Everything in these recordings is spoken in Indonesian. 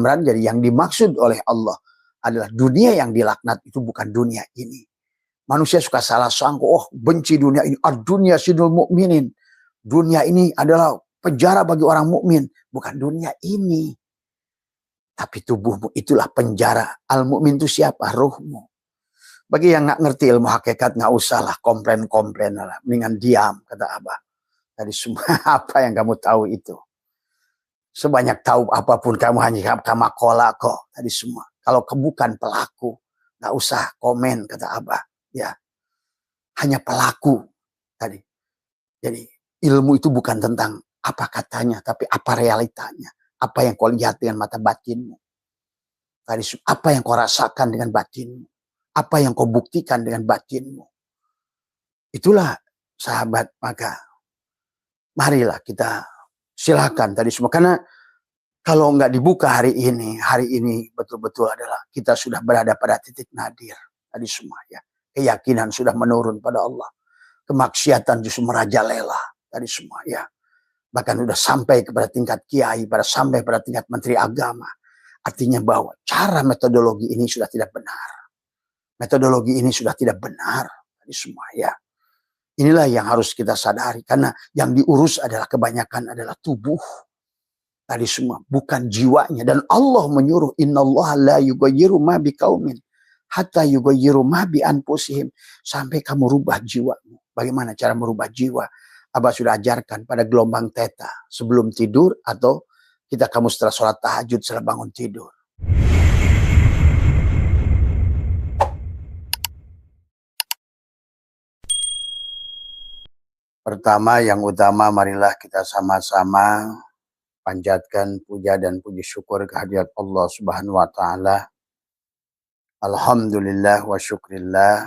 Jadi yang dimaksud oleh Allah adalah dunia yang dilaknat itu bukan dunia ini. Manusia suka salah sangka, oh benci dunia ini, dunia sidul mukminin. Dunia ini adalah penjara bagi orang mukmin, bukan dunia ini. Tapi tubuhmu itulah penjara. Al-mukmin itu siapa? Ruhmu. Bagi yang nggak ngerti ilmu hakikat, nggak usah lah komplain-komplain lah. Mendingan diam, kata Abah. Tadi semua apa yang kamu tahu itu. Sebanyak tahu apapun kamu hanya kamakola kok. Tadi semua. Kalau bukan pelaku, nggak usah komen, kata Abah. Ya, hanya pelaku tadi. Jadi ilmu itu bukan tentang apa katanya, tapi apa realitanya. Apa yang kau lihat dengan mata batinmu. Tadi apa yang kau rasakan dengan batinmu. Apa yang kau buktikan dengan batinmu. Itulah sahabat, maka marilah kita silakan tadi semua. Karena kalau nggak dibuka hari ini betul-betul adalah kita sudah berada pada titik nadir. Tadi semua ya. Keyakinan sudah menurun pada Allah. Kemaksiatan justru merajalela. Tadi semua ya. Bahkan sudah sampai kepada tingkat kiai, sampai pada tingkat menteri agama. Artinya bahwa cara metodologi ini sudah tidak benar. Metodologi ini sudah tidak benar. Tadi semua ya. Inilah yang harus kita sadari. Karena yang diurus adalah kebanyakan adalah tubuh. Tadi semua. Bukan jiwanya. Dan Allah menyuruh. Innallaha la yughayyiru ma biqaumin hatta yughayyiru ma bi anfusihim. Sampai kamu rubah jiwamu. Bagaimana cara merubah jiwa? Abah sudah ajarkan pada gelombang theta. Sebelum tidur atau kamu setelah sholat tahajud setelah bangun tidur. Pertama, yang utama, marilah kita sama-sama panjatkan puja dan puji syukur kehadirat Allah Subhanahu wa Ta'ala. Alhamdulillah wa syukrillah.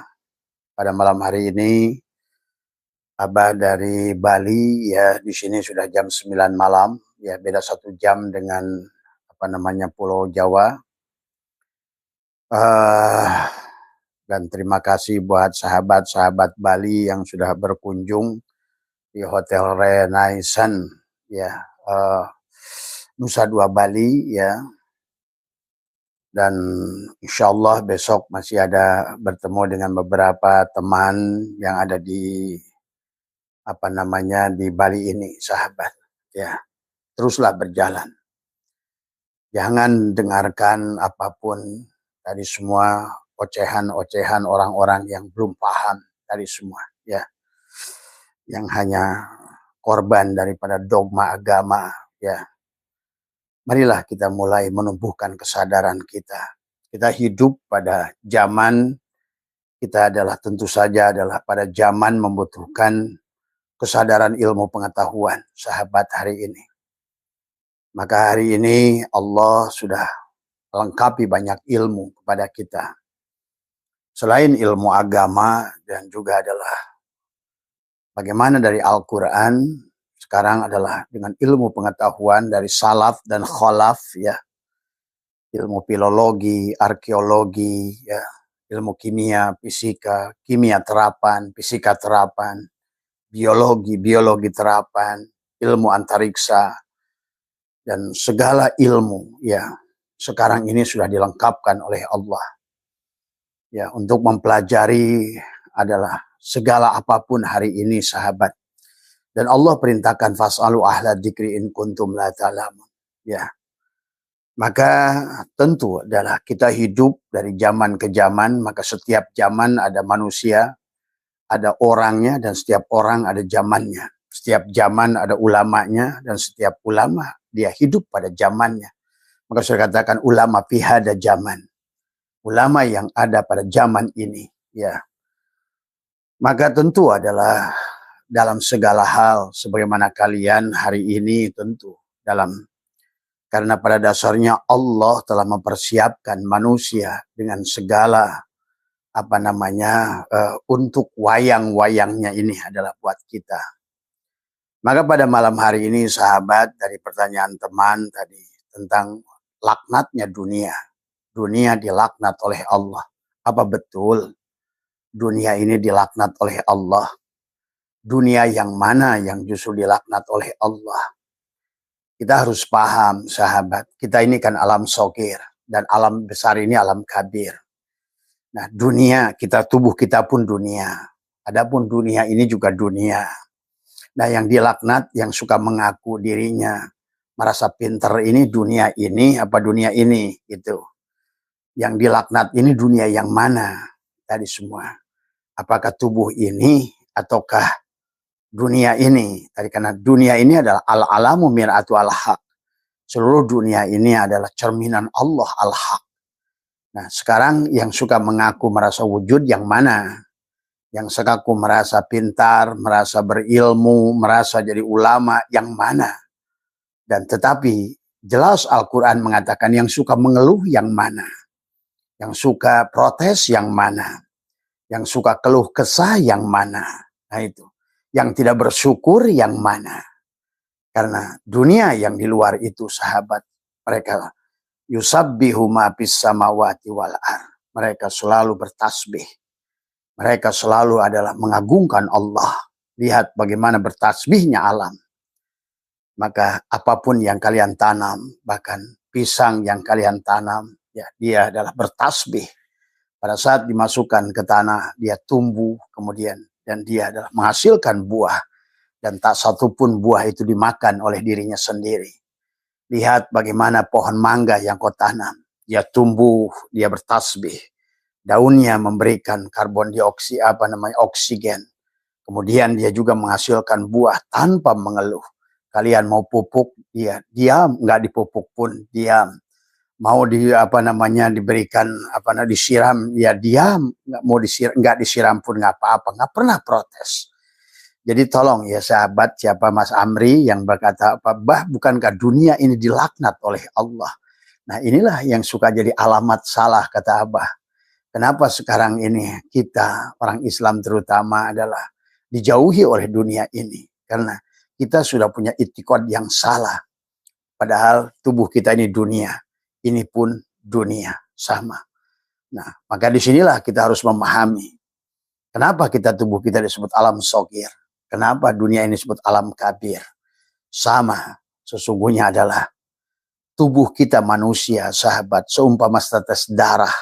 Pada malam hari ini, Abah dari Bali, ya di sini sudah jam 9 malam, ya beda 1 jam dengan Pulau Jawa. Dan terima kasih buat sahabat-sahabat Bali yang sudah berkunjung di Hotel Renaissance ya Nusa Dua Bali ya, dan insya Allah besok masih ada bertemu dengan beberapa teman yang ada di di Bali ini, sahabat ya. Teruslah berjalan, jangan dengarkan apapun tadi semua ocehan orang-orang yang belum paham tadi semua ya, yang hanya korban daripada dogma agama ya. Marilah kita mulai menumbuhkan kesadaran kita. Kita hidup pada zaman kita adalah tentu saja adalah pada zaman membutuhkan kesadaran ilmu pengetahuan, sahabat hari ini. Maka hari ini Allah sudah lengkapi banyak ilmu kepada kita. Selain ilmu agama dan juga adalah bagaimana dari Al-Quran, sekarang adalah dengan ilmu pengetahuan dari salaf dan khalaf ya. Ilmu filologi, arkeologi, ya, ilmu kimia, fisika, kimia terapan, fisika terapan, biologi terapan, ilmu antariksa, dan segala ilmu ya sekarang ini sudah dilengkapkan oleh Allah. Ya, untuk mempelajari adalah segala apapun hari ini, sahabat. Dan Allah perintahkan fas'alu ahla dzikri in kuntum la ta'lamun. Ya. Maka tentu adalah kita hidup dari zaman ke zaman, maka setiap zaman ada manusia, ada orangnya, dan setiap orang ada zamannya. Setiap zaman ada ulamanya, dan setiap ulama dia hidup pada zamannya. Maka saya katakan ulama fi hada zaman. Ulama yang ada pada zaman ini, ya. Maka tentu adalah dalam segala hal, sebagaimana kalian hari ini tentu karena pada dasarnya Allah telah mempersiapkan manusia dengan segala untuk wayang-wayangnya ini adalah buat kita. Maka pada malam hari ini, sahabat, dari pertanyaan teman tadi tentang laknatnya dunia. Dunia dilaknat oleh Allah. Apa betul dunia ini dilaknat oleh Allah? Dunia yang mana yang justru dilaknat oleh Allah? Kita harus paham, sahabat, kita ini kan alam shogir, dan alam besar ini alam kabir. Nah, dunia, tubuh kita pun dunia. Adapun dunia ini juga dunia. Nah, yang dilaknat, yang suka mengaku dirinya merasa pinter ini dunia ini apa dunia ini gitu. Yang dilaknat ini dunia yang mana tadi semua? Apakah tubuh ini ataukah dunia ini? Tadi karena dunia ini adalah al-alamu mir'atu al-haq. Seluruh dunia ini adalah cerminan Allah al-haq. Nah, sekarang yang suka mengaku merasa wujud yang mana? Yang sekaku merasa pintar, merasa berilmu, merasa jadi ulama, yang mana? Dan tetapi jelas Al-Quran mengatakan yang suka mengeluh yang mana? Yang suka protes yang mana? Yang suka keluh kesah yang mana? Nah itu. Yang tidak bersyukur yang mana? Karena dunia yang di luar itu, sahabat, mereka yusabbihu ma fis samawati wal ardh. Mereka selalu bertasbih. Mereka selalu adalah mengagungkan Allah. Lihat bagaimana bertasbihnya alam. Maka apapun yang kalian tanam, bahkan pisang yang kalian tanam, ya, dia adalah bertasbih. Pada saat dimasukkan ke tanah, dia tumbuh kemudian, dan dia adalah menghasilkan buah. Dan tak satupun buah itu dimakan oleh dirinya sendiri. Lihat bagaimana pohon mangga yang kau tanam. Dia tumbuh, dia bertasbih. Daunnya memberikan karbon dioksida, oksigen. Kemudian dia juga menghasilkan buah tanpa mengeluh. Kalian mau pupuk, dia diam, nggak dipupuk pun diam. Mau diberikan disiram, ya diam, nggak disiram pun nggak apa-apa, nggak pernah protes. Jadi tolong ya sahabat, siapa Mas Amri yang berkata, bah bukankah dunia ini dilaknat oleh Allah? Nah inilah yang suka jadi alamat salah, kata Abah. Kenapa sekarang ini kita, orang Islam terutama, adalah dijauhi oleh dunia ini? Karena kita sudah punya itikad yang salah. Padahal tubuh kita ini dunia. Ini pun dunia, sama. Nah, maka disinilah kita harus memahami. Kenapa tubuh kita disebut alam shogir? Kenapa dunia ini disebut alam kabir? Sama, sesungguhnya adalah tubuh kita manusia, sahabat, seumpama setetes darah.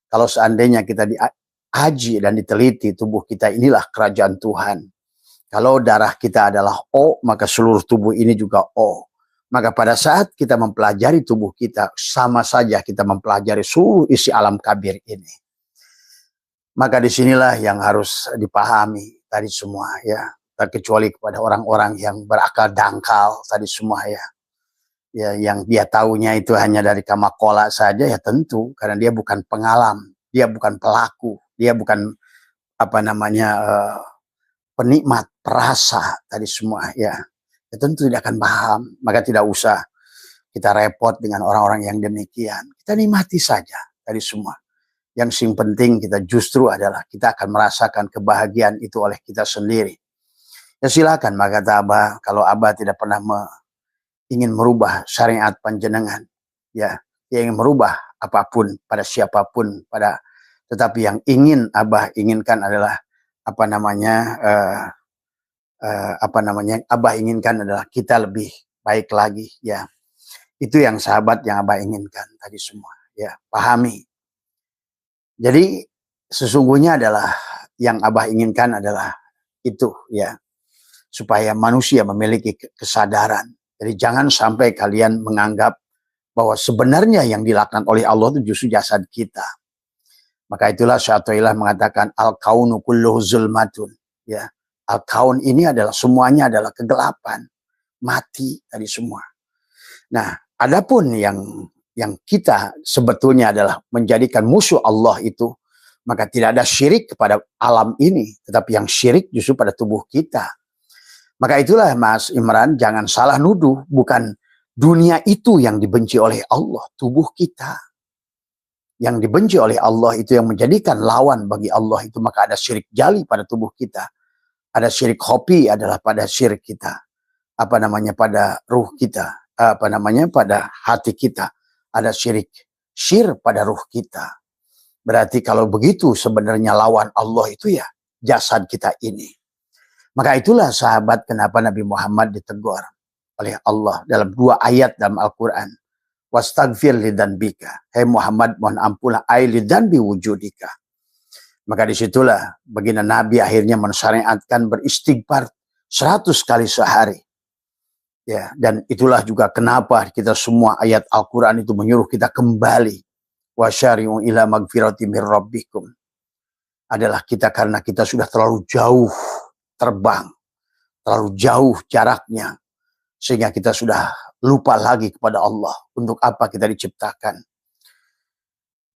Kalau seandainya kita dihaji dan diteliti, tubuh kita inilah kerajaan Tuhan. Kalau darah kita adalah O, maka seluruh tubuh ini juga O. Maka pada saat kita mempelajari tubuh kita, sama saja kita mempelajari seluruh isi alam kabir ini. Maka disinilah yang harus dipahami tadi semua, ya. Terkecuali kepada orang-orang yang berakal dangkal tadi semua, ya. Ya, yang dia taunya itu hanya dari kamakola saja, ya tentu karena dia bukan pengalam, dia bukan pelaku, dia bukan penikmat perasa tadi semua, ya tentu tidak akan paham. Maka tidak usah kita repot dengan orang-orang yang demikian. Kita nikmati saja tadi semua. Yang penting kita justru adalah kita akan merasakan kebahagiaan itu oleh kita sendiri. Ya silakan, maka kata Abah, kalau Abah tidak pernah ingin merubah syariat panjenengan, ya, dia ingin merubah apapun pada siapapun, tetapi yang Abah inginkan adalah Abah inginkan adalah kita lebih baik lagi, ya. Itu yang sahabat yang Abah inginkan tadi semua, ya, pahami. Jadi sesungguhnya adalah yang Abah inginkan adalah itu, ya, supaya manusia memiliki kesadaran. Jadi jangan sampai kalian menganggap bahwa sebenarnya yang dilaknat oleh Allah itu justru jasad kita. Maka itulah Syaikhullah mengatakan al-kaunu kulluhu zulmatun, ya. Al-kaun ini adalah semuanya adalah kegelapan, mati tadi semua. Nah, adapun yang kita sebetulnya adalah menjadikan musuh Allah itu, maka tidak ada syirik kepada alam ini, tetapi yang syirik justru pada tubuh kita. Maka itulah Mas Imran, jangan salah nuduh, bukan dunia itu yang dibenci oleh Allah, tubuh kita. Yang dibenci oleh Allah itu yang menjadikan lawan bagi Allah itu, maka ada syirik jali pada tubuh kita. Ada syirik khofi adalah pada syirik kita. Pada ruh kita. Pada hati kita. Ada syir pada ruh kita. Berarti kalau begitu sebenarnya lawan Allah itu ya jasad kita ini. Maka itulah sahabat kenapa Nabi Muhammad ditegur. oleh Allah dalam 2 ayat dalam Al-Quran. Wastaghfir lidzanbika. Hai Muhammad, mohon ampunlah ai lidzanbi wujudika. Maka disitulah baginda Nabi akhirnya mensyariatkan beristighfar 100 kali sehari. Ya, dan itulah juga kenapa kita semua ayat Al-Quran itu menyuruh kita kembali. Wasyari'u ila magfirati mir rabbikum. Adalah kita karena kita sudah terlalu jauh terbang. Terlalu jauh jaraknya. Sehingga kita sudah lupa lagi kepada Allah. Untuk apa kita diciptakan.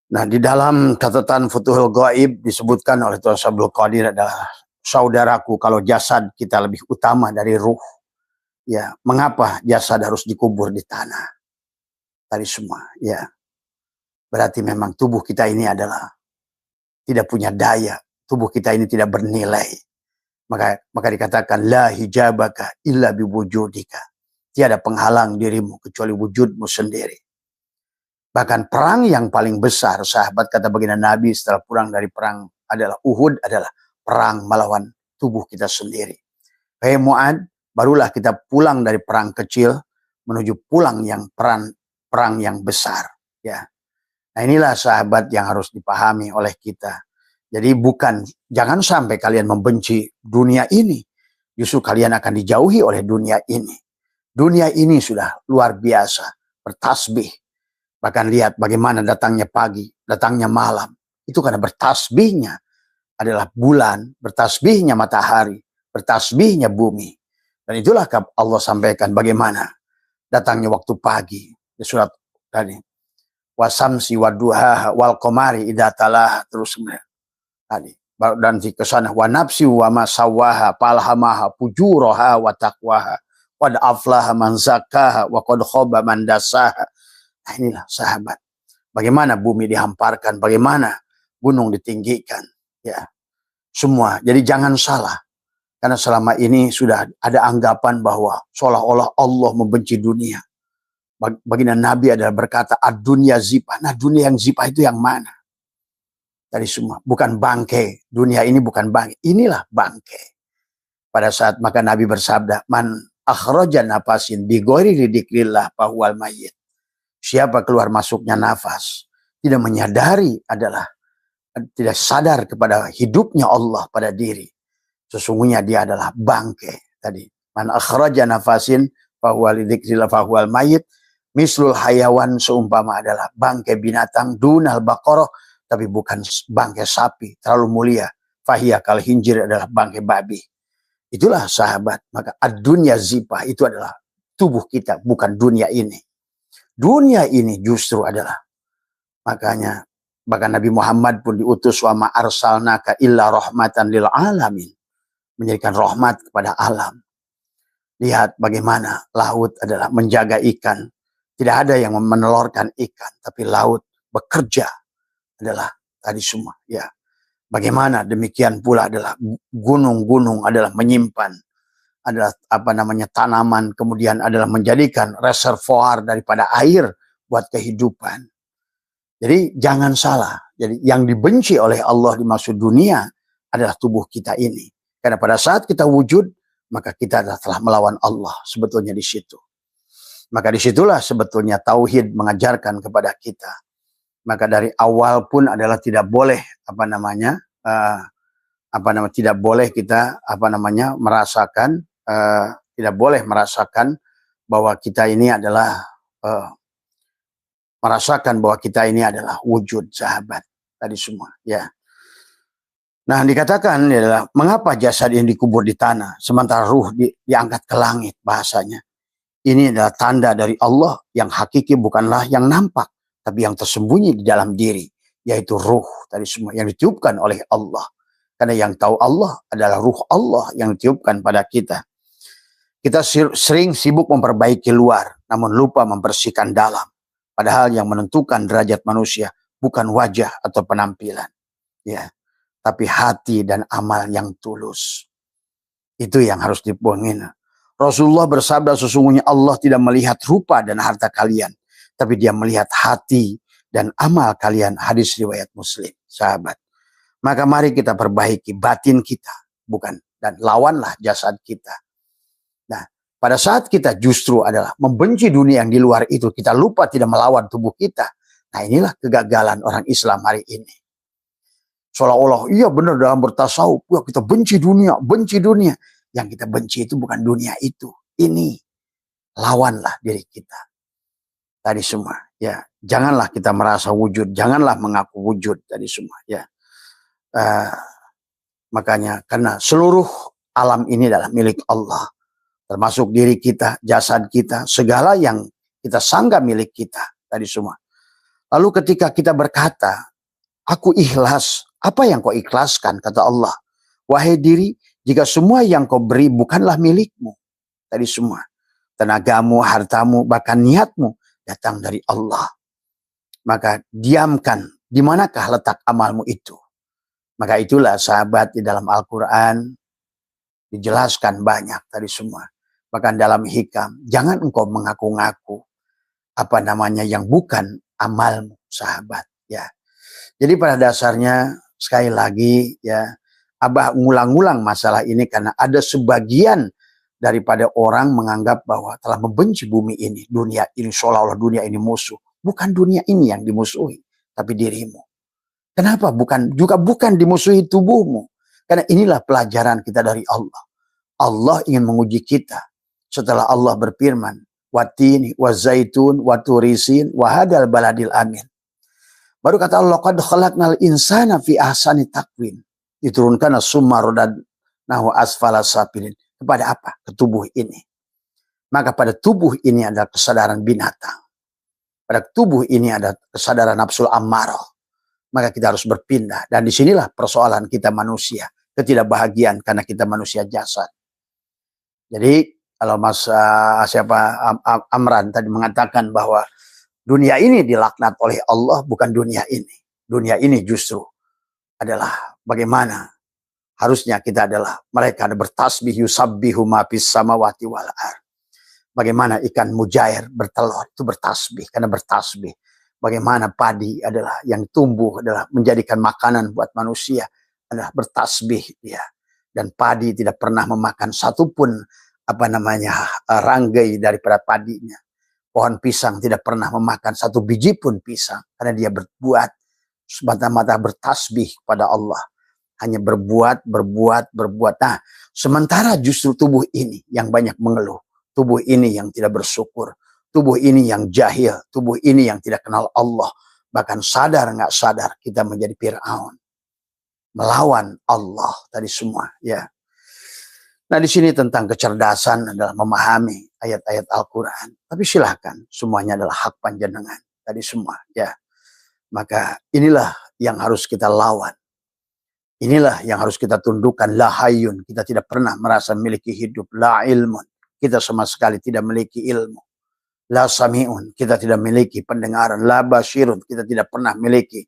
Nah, di dalam catatan Futuhul Ghaib disebutkan oleh Tuan Abdul Qadir adalah saudaraku, kalau jasad kita lebih utama dari ruh. Ya, mengapa jasad harus dikubur di tanah? Tadi semua, ya. Berarti memang tubuh kita ini adalah tidak punya daya. Tubuh kita ini tidak bernilai. Maka dikatakan la hijabaka illa biwujudika. Tiada penghalang dirimu kecuali wujudmu sendiri. Bahkan perang yang paling besar, sahabat kata baginda Nabi setelah pulang dari perang adalah Uhud, adalah perang melawan tubuh kita sendiri. Hei Mu'ad, barulah kita pulang dari perang kecil menuju pulang yang perang yang besar. Ya, nah inilah sahabat yang harus dipahami oleh kita. Jadi jangan sampai kalian membenci dunia ini. Justru kalian akan dijauhi oleh dunia ini. Dunia ini sudah luar biasa, bertasbih. Bahkan lihat bagaimana datangnya pagi, datangnya malam. Itu karena bertasbihnya adalah bulan, bertasbihnya matahari, bertasbihnya bumi. Dan itulah Allah sampaikan bagaimana datangnya waktu pagi. Di surat tadi. Wasamsi waduha wal qamari idza talaha, terus tadi. Dan di kesana wa nafsi wa ma sawaha falhamaha fujuraha wa taqwaha qad aflaha man zakkaha wa qad khaba man dassaha. Nah, inilah sahabat. Bagaimana bumi dihamparkan, bagaimana gunung ditinggikan, ya. Semua. Jadi jangan salah. Karena selama ini sudah ada anggapan bahwa seolah-olah Allah membenci dunia. Baginda Nabi adalah berkata ad-dunya zipah. Nah, dunia yang zipah itu yang mana? Tadi semua. Bukan bangkai. Dunia ini bukan bangkai. Inilah bangkai. Pada saat maka Nabi bersabda, man akhraja nafasin bi ghairi dzikrillah fahuwal mayyit. Siapa keluar masuknya nafas, tidak menyadari adalah tidak sadar kepada hidupnya Allah pada diri. Sesungguhnya dia adalah bangkai. Tadi, man akhraja nafasin fahuwal dzikrillah fahuwal mayyit. Mislul hayawan, seumpama adalah bangkai binatang, dunal baqarah, tapi bukan bangkai sapi, terlalu mulia. Fahiyya kal hinjir, adalah bangkai babi. Itulah sahabat. Maka ad-dunya zipah itu adalah tubuh kita, bukan dunia ini. Dunia ini justru adalah, makanya bahkan Nabi Muhammad pun diutus wa ma arsalnaka illa rahmatan lil alamin, menjadikan rahmat kepada alam. Lihat bagaimana laut adalah menjaga ikan. Tidak ada yang menelurkan ikan, tapi laut bekerja adalah tadi semua, ya. Bagaimana demikian pula adalah gunung-gunung adalah menyimpan adalah tanaman, kemudian adalah menjadikan reservoir daripada air buat kehidupan. Jadi jangan salah. Jadi yang dibenci oleh Allah dimaksud dunia adalah tubuh kita ini. Karena pada saat kita wujud, maka kita adalah telah melawan Allah sebetulnya di situ. Maka disitulah sebetulnya tauhid mengajarkan kepada kita. Maka dari awal pun adalah tidak boleh tidak boleh kita merasakan tidak boleh merasakan bahwa kita ini adalah wujud, sahabat tadi semua, ya. Nah, dikatakan adalah mengapa jasad ini dikubur di tanah sementara ruh diangkat ke langit, bahasanya. Ini adalah tanda dari Allah yang hakiki, bukanlah yang nampak, tapi yang tersembunyi di dalam diri, yaitu ruh tadi semua yang ditiupkan oleh Allah. Karena yang tahu Allah adalah ruh Allah yang ditiupkan pada kita. Kita sering sibuk memperbaiki luar, namun lupa membersihkan dalam. Padahal yang menentukan derajat manusia bukan wajah atau penampilan, ya, tapi hati dan amal yang tulus. Itu yang harus dipoingin. Rasulullah bersabda, sesungguhnya Allah tidak melihat rupa dan harta kalian, tapi dia melihat hati dan amal kalian. Hadis riwayat Muslim, sahabat. Maka mari kita perbaiki batin kita, bukan, dan lawanlah jasad kita. Nah, pada saat kita justru adalah membenci dunia yang di luar itu, kita lupa tidak melawan tubuh kita. Nah, inilah kegagalan orang Islam hari ini. Seolah-olah, iya benar dalam bertasawuf, ya kita benci dunia, benci dunia. Yang kita benci itu bukan dunia itu. Ini, lawanlah diri kita. Tadi semua, ya. Janganlah kita merasa wujud, janganlah mengaku wujud tadi semua, ya. Makanya, karena seluruh alam ini adalah milik Allah. Termasuk diri kita, jasad kita, segala yang kita sangka milik kita tadi semua. Lalu ketika kita berkata, aku ikhlas, apa yang kau ikhlaskan? Kata Allah, wahai diri, jika semua yang kau beri bukanlah milikmu. Tadi semua, tenagamu, hartamu, bahkan niatmu datang dari Allah. Maka diamkan, di manakah letak amalmu itu? Maka itulah sahabat di dalam Al-Quran dijelaskan banyak tadi semua. Bahkan dalam hikam, jangan engkau mengaku-ngaku apa namanya yang bukan amalmu, sahabat, ya. Jadi pada dasarnya sekali lagi, ya, Abah ngulang-ngulang masalah ini karena ada sebagian daripada orang menganggap bahwa telah membenci bumi ini, dunia ini, seolah-olah dunia ini musuh. Bukan dunia ini yang dimusuhi, tapi dirimu. Kenapa? Bukan dimusuhi tubuhmu. Karena inilah pelajaran kita dari Allah. Allah ingin menguji kita. Setelah Allah berfirman, watini, wazaitun, waturisin, wahadal baladil amin. Baru kata Allah, qad khalaqnal insana fi ahsani taqwim. Diturunkan summa radadnahu asfala safilin. Kepada apa? Ke tubuh ini. Maka pada tubuh ini ada kesadaran binatang. Pada tubuh ini ada kesadaran nafsul ammarah. Maka kita harus berpindah. Dan disinilah persoalan kita manusia. Ketidakbahagiaan karena kita manusia jasad. Jadi kalau Amran tadi mengatakan bahwa dunia ini dilaknat oleh Allah, bukan dunia ini. Dunia ini justru adalah bagaimana harusnya kita adalah mereka ada bertasbih yusabbihu ma fis samawati wal ardh. Bagaimana ikan mujair bertelur itu bertasbih karena bertasbih. Bagaimana padi adalah yang tumbuh adalah menjadikan makanan buat manusia adalah bertasbih dia. Dan padi tidak pernah memakan satupun ranggai daripada padinya. Pohon pisang tidak pernah memakan satu biji pun pisang karena dia berbuat semata-mata bertasbih pada Allah. Hanya berbuat. Nah, sementara justru tubuh ini yang banyak mengeluh. Tubuh ini yang tidak bersyukur. Tubuh ini yang jahil. Tubuh ini yang tidak kenal Allah. Bahkan sadar nggak sadar kita menjadi Fir'aun. Melawan Allah tadi semua, ya. Nah, di sini tentang kecerdasan adalah memahami ayat-ayat Al-Quran. Tapi silakan, semuanya adalah hak panjenengan. Tadi semua, ya. Maka inilah yang harus kita lawan. Inilah yang harus kita tundukkan. La hayyun, kita tidak pernah merasa memiliki hidup. La ilmun, kita sama sekali tidak memiliki ilmu. La sami'un, kita tidak memiliki pendengaran. La basyirun, kita tidak pernah memiliki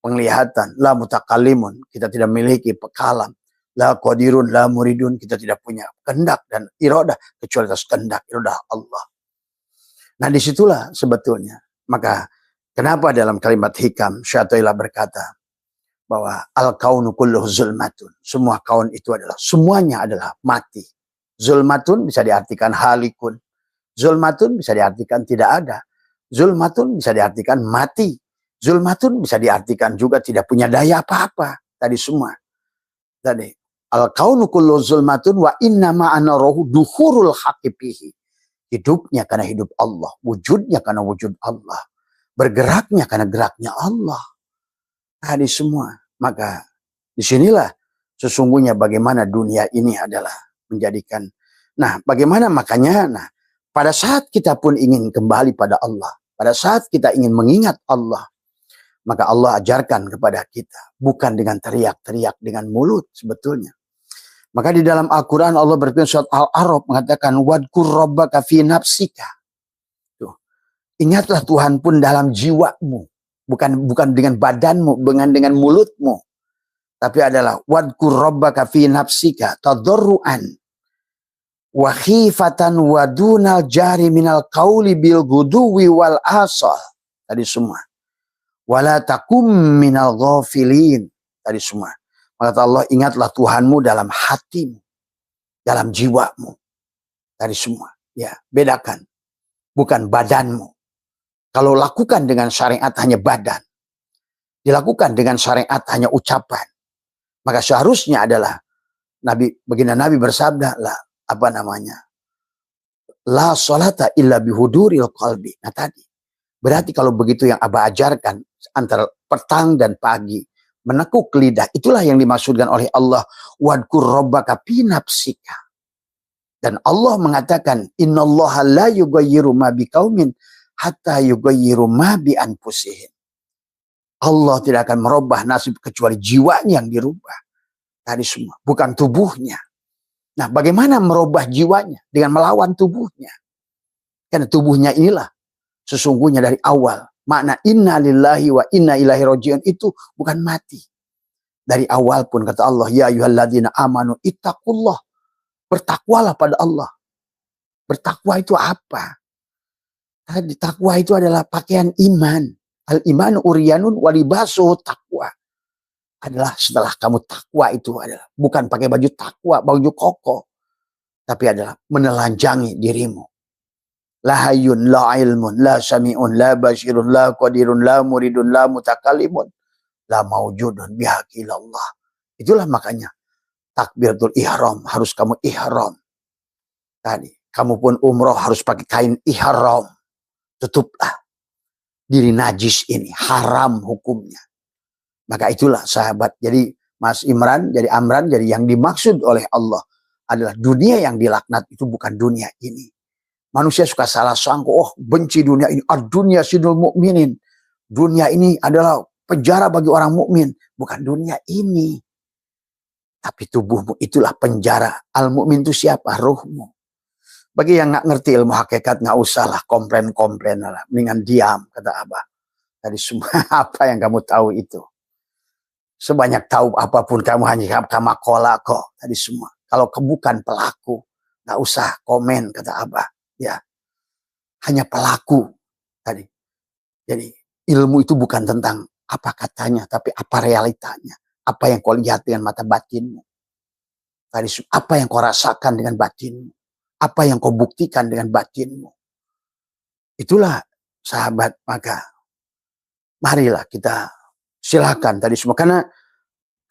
penglihatan. La mutakallimun, kita tidak memiliki kalam. La qadirun, la muridun, kita tidak punya kehendak dan iradah kecuali atas kehendak iradah Allah. Nah, disitulah sebetulnya. Maka kenapa dalam kalimat hikam Syatailah berkata bahwa al-kaunu kulluhu zulmatun. Semua kaun itu adalah, semuanya adalah mati. Zulmatun bisa diartikan halikun. Zulmatun bisa diartikan tidak ada. Zulmatun bisa diartikan mati. Zulmatun bisa diartikan juga tidak punya daya apa-apa. Tadi semua. Tadi al-kaunu kullu zulmatun wa inna ma'ana rohu duhurul haqibihi. Hidupnya karena hidup Allah. Wujudnya karena wujud Allah. Bergeraknya karena geraknya Allah. Tadi semua. Maka disinilah sesungguhnya bagaimana dunia ini adalah menjadikan. Nah, bagaimana makanya, nah, pada saat kita pun ingin kembali pada Allah. Pada saat kita ingin mengingat Allah. Maka Allah ajarkan kepada kita. Bukan dengan teriak-teriak dengan mulut sebetulnya. Maka di dalam Al-Quran Allah berfirman surat Al-A'raf mengatakan wadkur rabbaka fi nafsika. Tuh. Ingatlah Tuhan pun dalam jiwamu. Bukan dengan badanmu, bukan dengan mulutmu. Tapi adalah wadkur rabbaka fi nafsika tadarruan wa khifatan wa dunal jari minal qauli bil guduwi wal asal. Tadi semua. Wala takum minal ghafilin. Tadi semua. Kata Allah, ingatlah Tuhanmu dalam hatimu, dalam jiwamu. Tadi semua. Ya, bedakan. Bukan badanmu. Kalau lakukan dengan syariat hanya badan, dilakukan dengan syariat hanya ucapan, maka seharusnya adalah baginda Nabi bersabda lah, apa namanya? La sholata illa bihuduril qalbi. Nah tadi. Berarti kalau begitu yang Abah ajarkan antara petang dan pagi, menekuk lidah, itulah yang dimaksudkan oleh Allah. Wadkur rabbaka fi nafsika. Dan Allah mengatakan, innallaha la yughayyiru ma biqaumin hatta yughayyiru ma bi anfusihim. Allah tidak akan merubah nasib kecuali jiwanya yang dirubah. Tadi semua, bukan tubuhnya. Nah, bagaimana merubah jiwanya? Dengan melawan tubuhnya. Karena tubuhnya inilah sesungguhnya dari awal. Makna inna lillahi wa inna ilaihi rajiun itu bukan mati. Dari awal pun kata Allah, ya ayyuhalladzina amanu ittaqullah. Bertakwalah pada Allah. Bertakwa itu apa? Tadi takwa itu adalah pakaian iman. Al-iman uryanun walibasu takwa. Adalah setelah kamu takwa itu adalah bukan pakai baju takwa, baju koko, tapi adalah menelanjangi dirimu. La hayyun, la ilmun, la sami'un, la basirun, la qadirun, la muridun, la mutakalimun, la maujudun bihaqilallah. Itulah makanya takbiratul ihram harus kamu ihram. Tadi kamu pun umroh harus pakai kain ihram. Tutuplah diri najis ini, haram hukumnya. Maka itulah sahabat. Jadi Mas Imran, jadi Amran, jadi yang dimaksud oleh Allah adalah dunia yang dilaknat itu bukan dunia ini. Manusia suka salah sangka, oh benci dunia ini, dunia sidul mukminin. Dunia ini adalah penjara bagi orang mukmin, bukan dunia ini. Tapi tubuhmu itulah penjara. Al-mukmin itu siapa? Ruhmu. Bagi yang nggak ngerti ilmu hakikat, nggak usah lah komplain-komplain lah. Mendingan diam, kata Abah. Tadi semua apa yang kamu tahu itu. Sebanyak tahu apapun kamu hanya kamakola kok. Tadi semua. Kalau bukan pelaku, nggak usah komen, kata Abah. Ya, hanya pelaku tadi. Jadi ilmu itu bukan tentang apa katanya, tapi apa realitanya. Apa yang kau lihat dengan mata batinmu. Tadi apa yang kau rasakan dengan batinmu. Apa yang kau buktikan dengan batinmu. Itulah sahabat, maka marilah kita silakan tadi semua. Karena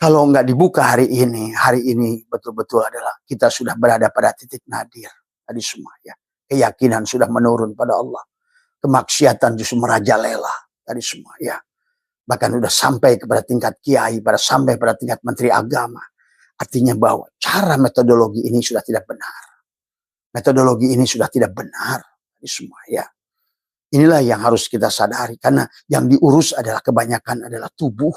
kalau nggak dibuka hari ini betul-betul adalah kita sudah berada pada titik nadir. Tadi semua ya. Keyakinan sudah menurun pada Allah. Kemaksiatan justru merajalela. Tadi semua ya. Bahkan sudah sampai kepada tingkat kiai, sampai pada tingkat menteri agama. Artinya bahwa cara metodologi ini sudah tidak benar. Metodologi ini sudah tidak benar. Ini semua ya. Inilah yang harus kita sadari. Karena yang diurus adalah kebanyakan adalah tubuh.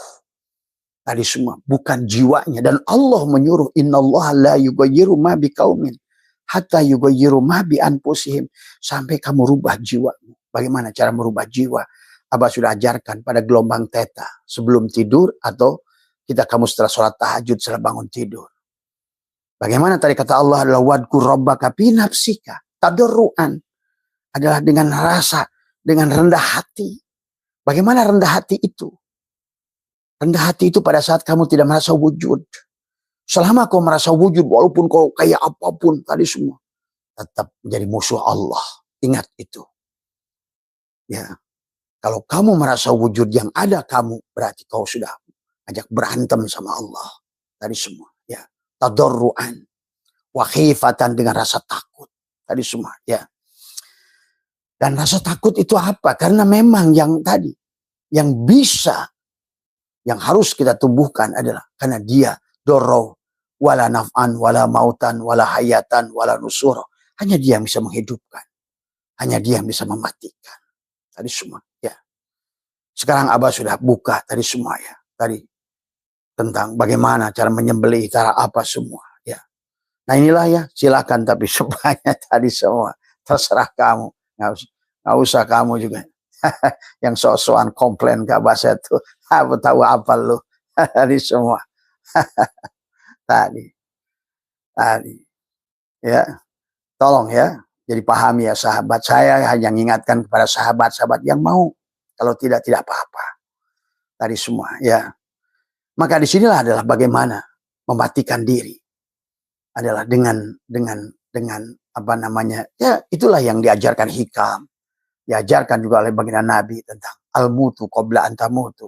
Tadi semua. Bukan jiwanya. Dan Allah menyuruh. Innallaha la yughayyiru ma biqaumin hatta yughayyiru ma bi anfusihim. Sampai kamu rubah jiwamu. Bagaimana cara merubah jiwa? Abah sudah ajarkan pada gelombang theta. Sebelum tidur atau kamu setelah sholat tahajud, setelah bangun tidur. Bagaimana tadi kata Allah adalah wadkur rabbaka fi nafsika tadarruan, adalah dengan rasa, dengan rendah hati. Bagaimana rendah hati itu? Rendah hati itu pada saat kamu tidak merasa wujud. Selama kau merasa wujud, walaupun kau kayak apapun tadi semua, tetap menjadi musuh Allah. Ingat itu. Ya, kalau kamu merasa wujud yang ada kamu, berarti kau sudah ajak berantem sama Allah. Tadi semua. Ya. Tadarruan, wa khifatan, dengan rasa takut. Tadi semua, ya. Dan rasa takut itu apa? Karena memang yang tadi, yang bisa, yang harus kita tumbuhkan adalah karena dia dorro, wala naf'an, wala mautan, wala hayatan, wala nusuro. Hanya dia yang bisa menghidupkan. Hanya dia yang bisa mematikan. Tadi semua, ya. Sekarang Abah sudah buka tadi semua, ya. Tadi tentang bagaimana cara menyembelih, cara apa semua, ya. Nah inilah ya, silakan, tapi semuanya tadi semua terserah kamu, nggak usah kamu juga yang sok-sokan komplain ke Abah saya tuh, aku tahu apa lu tadi semua tadi, ya, tolong ya, jadi pahami ya sahabat. Saya hanya mengingatkan kepada sahabat-sahabat yang mau, kalau tidak apa-apa tadi semua, ya. Maka disinilah adalah bagaimana mematikan diri adalah dengan dengan apa namanya, ya itulah yang diajarkan hikam, diajarkan juga oleh baginda Nabi tentang al-mutu qabla an tamutu.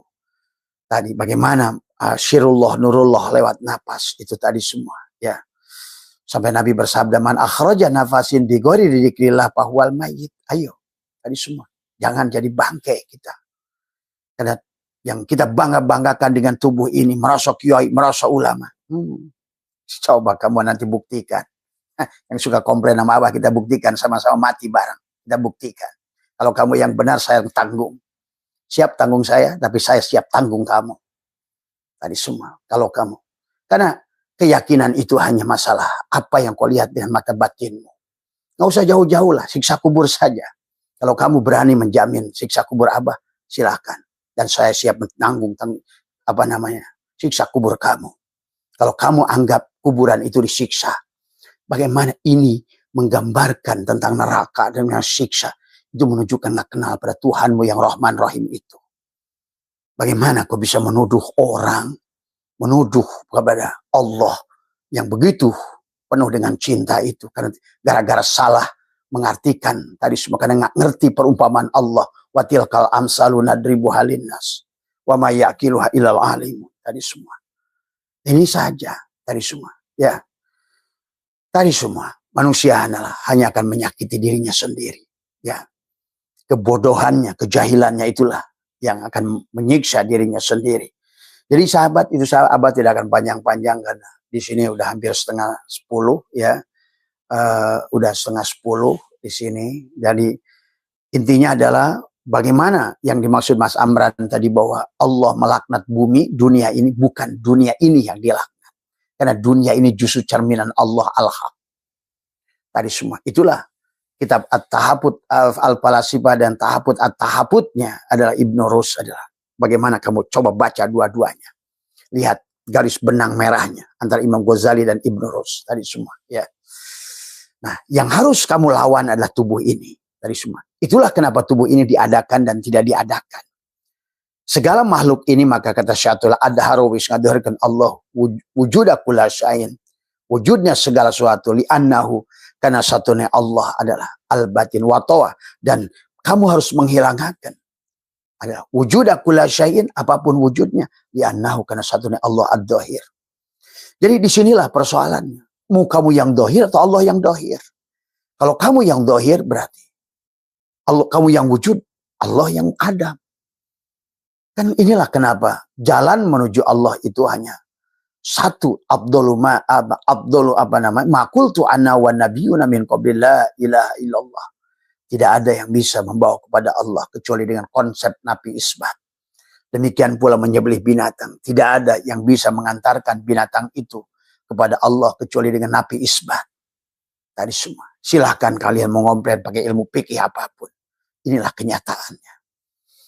Tadi bagaimana syirullah nurullah lewat napas itu tadi semua ya. Sampai Nabi bersabda man akhraja nafasin bi ghairi dzikrillah fahuwal mayyit. Ayo tadi semua. Jangan jadi bangke kita. Karena yang kita bangga-banggakan dengan tubuh ini, merasa kiai, merasa ulama. Coba kamu nanti buktikan. Yang suka komplain sama Abah, kita buktikan sama-sama mati bareng. Kita buktikan. Kalau kamu yang benar, saya tanggung. Siap tanggung saya, tapi saya siap tanggung kamu. Tadi semua. Kalau kamu. Karena keyakinan itu hanya masalah apa yang kau lihat dengan mata batinmu. Nggak usah jauh-jauh lah, siksa kubur saja. Kalau kamu berani menjamin siksa kubur Abah, silakan. Dan saya siap menanggung apa namanya, siksa kubur kamu. Kalau kamu anggap kuburan itu disiksa, bagaimana ini menggambarkan tentang neraka dan siksa, itu menunjukkan kenal pada Tuhanmu yang Rahman Rahim itu. Bagaimana kau bisa menuduh orang, menuduh kepada Allah yang begitu penuh dengan cinta itu, karena gara-gara salah mengartikan tadi semua, karena nggak ngerti perumpamaan Allah. Wa tilkal amsalu nadribuha linnas wa may yaqiluha illal alim. Tadi semua. Ini saja tadi semua. Ya. Tadi semua manusia hanya akan menyakiti dirinya sendiri. Ya. Kebodohannya, kejahilannya itulah yang akan menyiksa dirinya sendiri. Jadi sahabat tidak akan panjang-panjang karena di sini udah hampir setengah 10 ya. Udah setengah 10 di sini. Jadi intinya adalah bagaimana yang dimaksud Mas Amran tadi bahwa Allah melaknat bumi, dunia ini, bukan dunia ini yang dilaknat. Karena dunia ini justru cerminan Allah al-haq. Tadi semua. Itulah kitab At-Tahaput Al-Falasifa dan Tahaput At-Tahaputnya adalah Ibnu Rus adalah. Bagaimana kamu coba baca dua-duanya. Lihat garis benang merahnya antara Imam Ghazali dan Ibnu Rus. Tadi semua. Ya. Nah, yang harus kamu lawan adalah tubuh ini. Tadi semua. Itulah kenapa tubuh ini diadakan dan tidak diadakan. Segala makhluk ini, maka kata Syaikhul Adharawis ngadharkan Allah wujuda kulla syai'in. Wujudnya segala sesuatu li'annahu, karena satunya Allah adalah al-batin wa tawa, dan kamu harus menghilangkan adalah wujuda kulla syai'in, apapun wujudnya li'annahu, karena satunya Allah ad-dhahir. Jadi disinilah persoalannya. Mau kamu yang dhahir atau Allah yang dhahir? Kalau kamu yang dhahir berarti Allah, kamu yang wujud, Allah yang ada. Kan inilah kenapa jalan menuju Allah itu hanya satu. Abdulu apa namanya? Maqultu anna wa nabiyyuna min qabli la ilaha illallah. Tidak ada yang bisa membawa kepada Allah kecuali dengan konsep nafi isbat. Demikian pula menyembelih binatang. Tidak ada yang bisa mengantarkan binatang itu kepada Allah kecuali dengan nafi isbat. Tadi semua. Silahkan kalian mengomplain pakai ilmu fikih apapun. Inilah kenyataannya.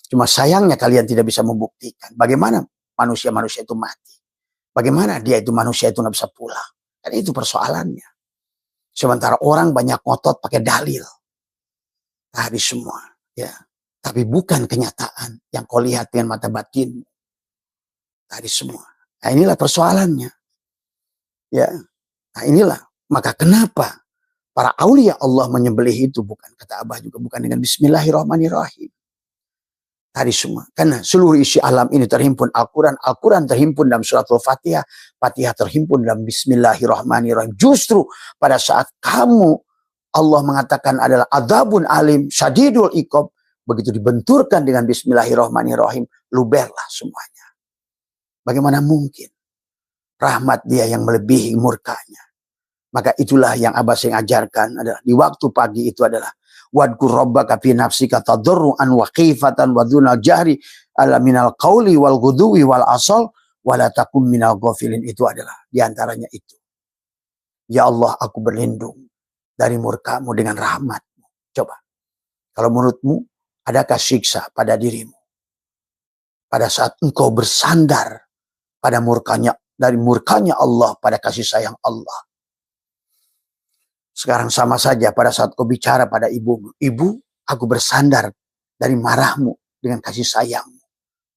Cuma sayangnya kalian tidak bisa membuktikan bagaimana manusia-manusia itu mati. Bagaimana dia itu manusia itu nggak bisa pulang. Dan itu persoalannya. Sementara orang banyak ngotot pakai dalil. Tadi semua. Ya. Tapi bukan kenyataan yang kau lihat dengan mata batin. Tadi semua. Nah inilah persoalannya. Ya. Nah inilah. Maka kenapa para aulia Allah menyembelih itu, bukan kata Abah juga, bukan dengan bismillahirrahmanirrahim. Tadi semua. Karena seluruh isi alam ini terhimpun Al-Quran. Al-Quran terhimpun dalam surat Al-Fatihah. Fatihah terhimpun dalam bismillahirrahmanirrahim. Justru pada saat kamu, Allah mengatakan adalah adzabun alim, syadidul iqab. Begitu dibenturkan dengan bismillahirrahmanirrahim, luberlah semuanya. Bagaimana mungkin rahmat dia yang melebihi murkanya? Maka itulah yang Abah sering ajarkan adalah di waktu pagi itu adalah wadkur rabbaka fi nafsika tadarruan wa khifatan wa dunal jahri ala minal qauli wal ghuduwi wal asal wa la takum minal ghafilin. Itu adalah diantaranya itu. Ya Allah, aku berlindung dari murkamu dengan rahmatmu. Coba. Kalau menurutmu adakah siksa pada dirimu pada saat engkau bersandar pada murkanya, dari murkanya Allah pada kasih sayang Allah? Sekarang sama saja pada saat kau bicara pada ibumu. Ibu, aku bersandar dari marahmu dengan kasih sayangmu.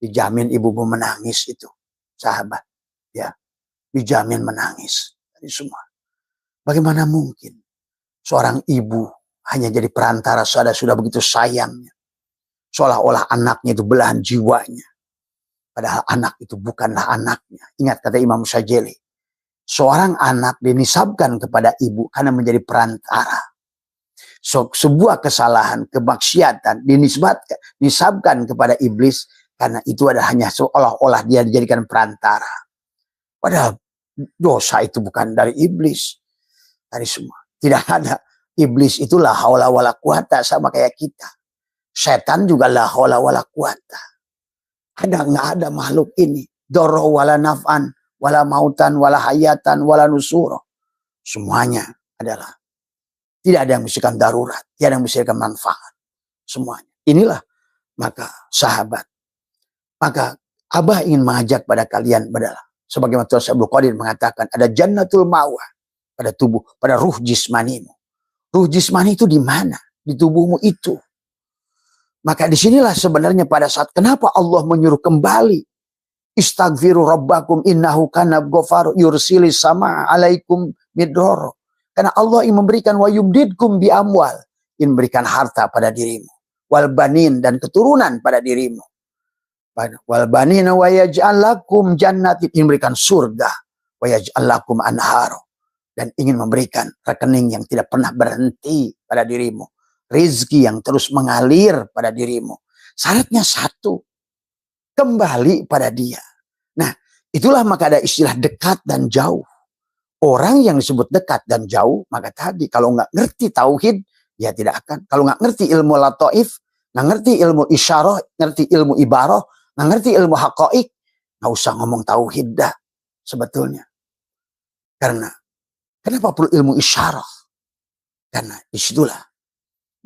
Dijamin ibumu menangis itu. Sahabat. Ya. Dijamin menangis. Ini semua. Bagaimana mungkin Seorang ibu hanya jadi perantara, sudah begitu sayangnya. Seolah-olah anaknya itu belahan jiwanya. Padahal anak itu bukanlah anaknya. Ingat kata Imam Syajili, seorang anak dinisabkan kepada ibu karena menjadi perantara. Sebuah kesalahan, kemaksiatan dinisabkan kepada iblis karena itu adalah hanya seolah-olah dia dijadikan perantara. Padahal dosa itu bukan dari iblis, dari semua. Tidak ada. Iblis itulah haula wala quwata, sama kayak kita. Setan juga la haula wala quwata. Nggak ada makhluk ini. Dorro wala naf'an, wala mautan, wala hayatan, wala nusuro. Semuanya adalah tidak ada yang menghasilkan darurat, tidak ada yang menghasilkan manfaat. Semuanya. Inilah maka sahabat. Maka Abah ingin mengajak pada kalian adalah sebagaimana Tuhan Abdul Qadir mengatakan ada jannatul ma'wah pada tubuh, pada ruh jismanimu. Ruh jismani itu di mana? Di tubuhmu itu. Maka disinilah sebenarnya pada saat kenapa Allah menyuruh kembali. Istaghfiru rabbakum innahu kana ghaffar yursilis sama alaikum midroro. Karena Allah ingin memberikan wa yumdidkum bi amwal, ingin memberikan harta pada dirimu, wal banin dan keturunan pada dirimu. Wal banin wa yaj'al lakum jannatin, ingin memberikan surga, wa yaj'al lakum anharo, dan ingin memberikan rekening yang tidak pernah berhenti pada dirimu, rizki yang terus mengalir pada dirimu. Syaratnya satu, kembali pada dia. Nah, itulah maka ada istilah dekat dan jauh. Orang yang disebut dekat dan jauh, maka tadi kalau nggak ngerti tauhid, ya tidak akan. Kalau nggak ngerti ilmu lataif, nggak ngerti ilmu isyarah, ngerti ilmu ibarah, nggak ngerti ilmu haqaik, nggak usah ngomong tauhid dah sebetulnya. Karena kenapa perlu ilmu isyarah? Karena disitulah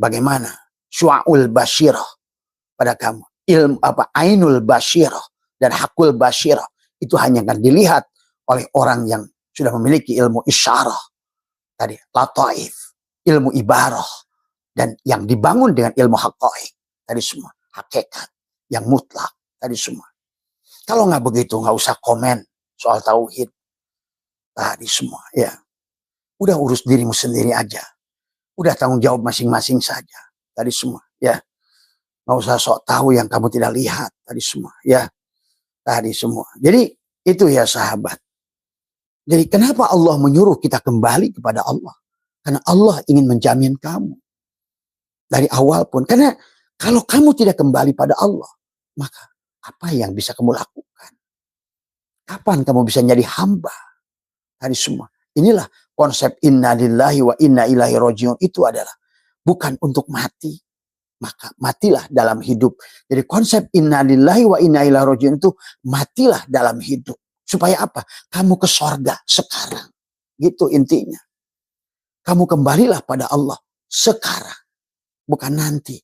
bagaimana syu'ul basyirah pada kamu. Ilmu apa? Ainul basyirah dan hakul basyirah itu hanya akan dilihat oleh orang yang sudah memiliki ilmu isyarah tadi, lataif, ilmu ibarah, dan yang dibangun dengan ilmu haqaik tadi semua, hakikat yang mutlak tadi semua. Kalau nggak begitu nggak usah komen soal tauhid tadi semua ya. Udah urus dirimu sendiri aja. Udah tanggung jawab masing-masing saja tadi semua ya. Nggak usah sok tahu yang kamu tidak lihat tadi semua ya. Tadi semua. Jadi itu ya sahabat. Jadi kenapa Allah menyuruh kita kembali kepada Allah? Karena Allah ingin menjamin kamu. Dari awal pun. Karena kalau kamu tidak kembali pada Allah, maka apa yang bisa kamu lakukan? Kapan kamu bisa jadi hamba? Tadi semua. Inilah konsep inna lillahi wa inna ilaihi rajiun itu adalah bukan untuk mati. Maka matilah dalam hidup. Jadi konsep inna lillahi wa inna ilaihi rajiun itu matilah dalam hidup. Supaya apa? Kamu ke sorga sekarang. Gitu intinya. Kamu kembalilah pada Allah sekarang. Bukan nanti.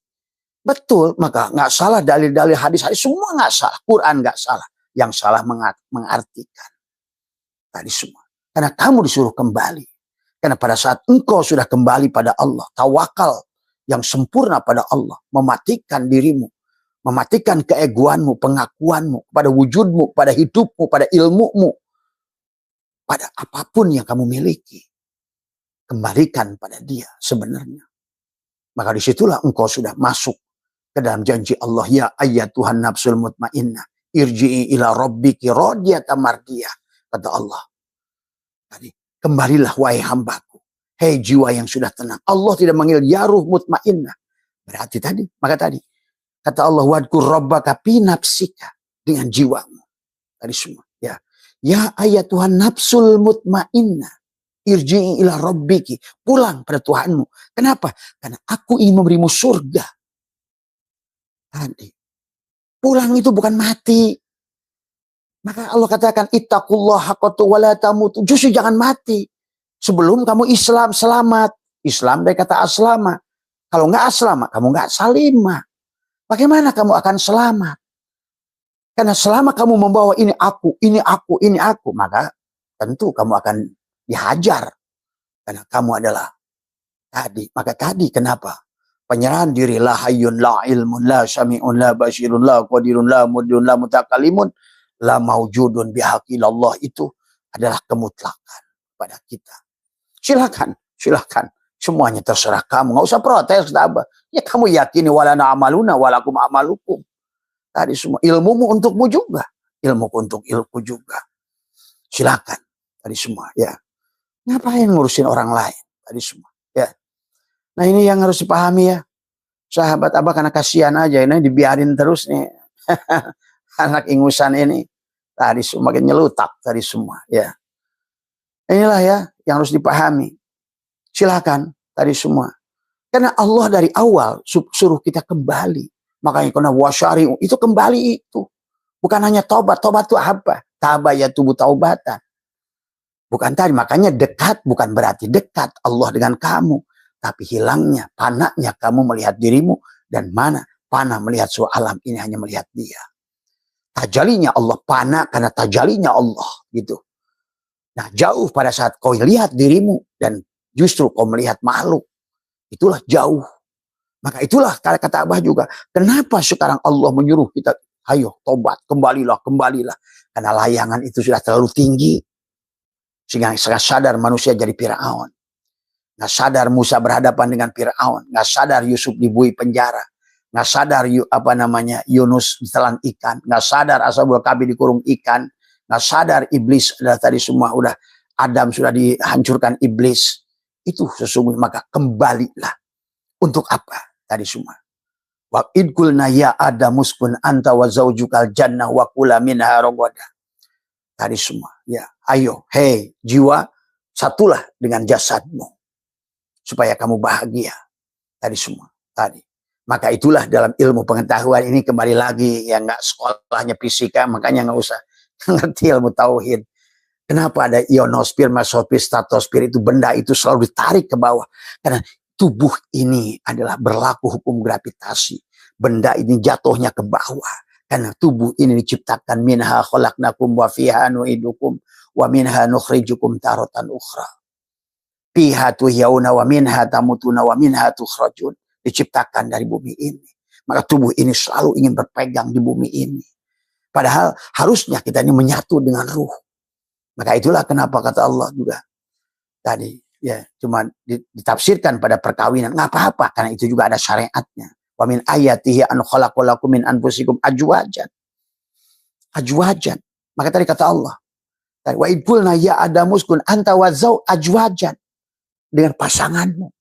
Betul, maka nggak salah dalil-dalil hadis-hadis. Semua nggak salah. Quran nggak salah. Yang salah mengartikan. Tadi semua. Karena kamu disuruh kembali. Karena pada saat engkau sudah kembali pada Allah. Tawakal yang sempurna pada Allah. Mematikan dirimu. Mematikan keegoanmu, pengakuanmu, pada wujudmu, pada hidupmu, pada ilmumu, pada apapun yang kamu miliki. Kembalikan pada dia sebenarnya. Maka disitulah engkau sudah masuk ke dalam janji Allah. Ya ayyatuhan nafsul mutmainnah. Irji'i ila rabbiki radiyatan mardiyah. Kata Allah. Tadi, kembalilah wahai hambaku. Hei jiwa yang sudah tenang. Allah tidak manggil ya ruh mutmainnah. Berarti tadi, maka tadi. Kata Allah, wadkur rabbaka fi nafsika, dengan jiwamu. Tadi semua. Ya, ya ayat Tuhan nafsul mutmainnah. Irji'i ila rabbiki. Pulang pada Tuhanmu. Kenapa? Karena aku ingin memberimu surga. Tadi. Pulang itu bukan mati. Maka Allah katakan, ittaqullah haqqatu wa la tamutu. Justru jangan mati. Sebelum kamu Islam selamat. Islam dari kata aslama. Kalau nggak aslama, kamu nggak salimah. Bagaimana kamu akan selamat? Karena selama kamu membawa ini aku, ini aku, ini aku, maka tentu kamu akan dihajar. Karena kamu adalah tadi. Maka tadi kenapa? Penyerahan diri la hayyun, la ilmun, la syami'un, la basyirun, la qadirun, la mudun, la mutakalimun, la maujudun bihaqilallah itu adalah kemutlakan pada kita. Silakan, silakan, Semuanya terserah kamu. Nggak usah protes, kata Abah. Ya kamu yakini walana amaluna walakum amalukum. Tadi semua ilmumu untukmu juga. Ilmuku untuk ilmuku juga. Silakan. Tadi semua ya. Ngapain ngurusin orang lain? Tadi semua ya. Nah ini yang harus dipahami ya. Sahabat Abah karena kasihan aja ini dibiarin terus nih. Anak ingusan ini. Tadi semua makin nyelutak tadi semua ya. Inilah ya yang harus dipahami. Silakan tadi semua. Karena Allah dari awal suruh kita kembali. Makanya karena wasyari itu kembali itu. Bukan hanya tobat. Tobat itu apa? Tabayatubu taubatan. Bukan tadi. Makanya dekat bukan berarti dekat Allah dengan kamu. Tapi hilangnya, panahnya kamu melihat dirimu. Dan mana panah melihat sebuah alam ini hanya melihat dia. Tajalinya Allah panah karena tajalinya Allah. Gitu. Nah jauh pada saat kau lihat dirimu. Dan justru kau melihat makhluk. Itulah jauh. Maka itulah kata Abah juga. Kenapa sekarang Allah menyuruh kita. Ayo tobat, kembalilah, kembalilah. Karena layangan itu sudah terlalu tinggi. Sehingga sadar manusia jadi Fir'aun. Nggak sadar Musa berhadapan dengan Fir'aun. Nggak sadar Yusuf dibuih penjara. Nggak sadar Yunus ditelan ikan. Nggak sadar Ashabul Kahfi dikurung ikan. Nggak sadar iblis tadi semua udah. Adam sudah dihancurkan iblis. Itu sesungguhnya maka kembalilah. Untuk apa? Tadi semua. Wa idkulna ya adamuskun anta wa zaujukal jannah wa kula minha ragadah. Tadi semua. Ya, ayo, hei jiwa, satulah dengan jasadmu. Supaya kamu bahagia. Tadi semua. Tadi. Maka itulah dalam ilmu pengetahuan ini kembali lagi. Yang nggak sekolahnya fisika, makanya nggak usah ngerti ilmu tauhid. Kenapa ada ionosfer, mesosfer, stratosfer itu benda itu selalu ditarik ke bawah. Karena tubuh ini adalah berlaku hukum gravitasi. Benda ini jatuhnya ke bawah. Karena tubuh ini diciptakan minha khalaqnakum wa fiha nu'idukum wa minha nukhrijukum taratan ukhra. Fiha tuhyauna wa minha tamutuna wa minha tukhrajun. Diciptakan dari bumi ini. Maka tubuh ini selalu ingin berpegang di bumi ini. Padahal harusnya kita ini menyatu dengan ruh. Maka itulah kenapa kata Allah juga tadi ya cuma ditafsirkan pada perkawinan nggak apa-apa karena itu juga ada syariatnya. Wa min ayatihi an khalaqalakum min anfusikum ajwajan. Ajwajan. Maka tadi kata Allah wa idqulna ya adamuskun anta wa zau ajwajan dengan pasanganmu.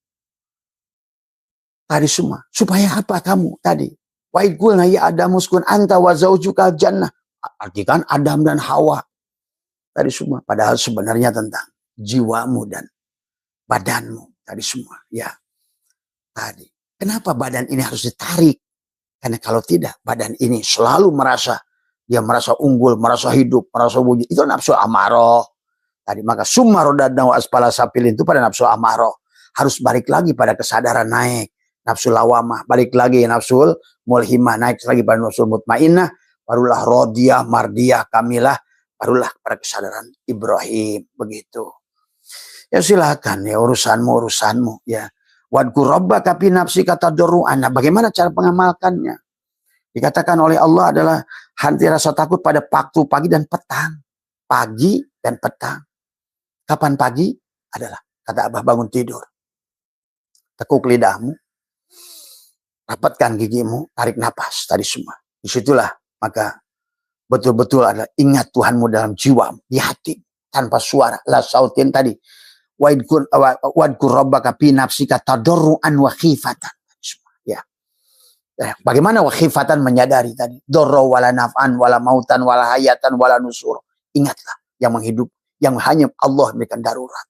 Tadi semua supaya apa kamu tadi? Wa idqulna ya adamuskun anta wa zaujukal jannah. Artikan Adam dan Hawa. Tadi semua. Padahal sebenarnya tentang jiwamu dan badanmu. Tadi semua. Ya. Tadi. Kenapa badan ini harus ditarik? Karena kalau tidak, badan ini selalu merasa, dia merasa unggul, merasa hidup, merasa wujud. Itu nafsu amarah. Tadi. Maka summa rodadna wa asfala safilin itu pada nafsu amarah. Harus balik lagi pada kesadaran naik. Nafsu lawamah. Balik lagi nafsul mulhimah. Naik lagi pada nafsul mutmainnah. Barulah rodiyah, mardiyah, kamilah. Barulah pada kesadaran Ibrahim. Begitu. Ya silakan ya urusanmu ya. Wadkur rabbaka fi nafsika tadarruan. Bagaimana cara pengamalkannya? Dikatakan oleh Allah adalah henti rasa takut pada waktu pagi dan petang. Pagi dan petang. Kapan pagi? Adalah kata Abah bangun tidur. Tekuk lidahmu. Rapatkan gigimu. Tarik napas tadi semua. Disitulah maka betul-betul adalah ingat Tuhanmu dalam jiwa, di hati, tanpa suara. La sautin tadi. Wadkur rabbaka fi nafsika tadarruan wa khifatan. Ya. Bagaimana wa khifatan menyadari tadi. Dorro wala naf'an wala mautan wala hayatan wala nusur. Ingatlah yang menghidup, yang hanya Allah memberikan darurat.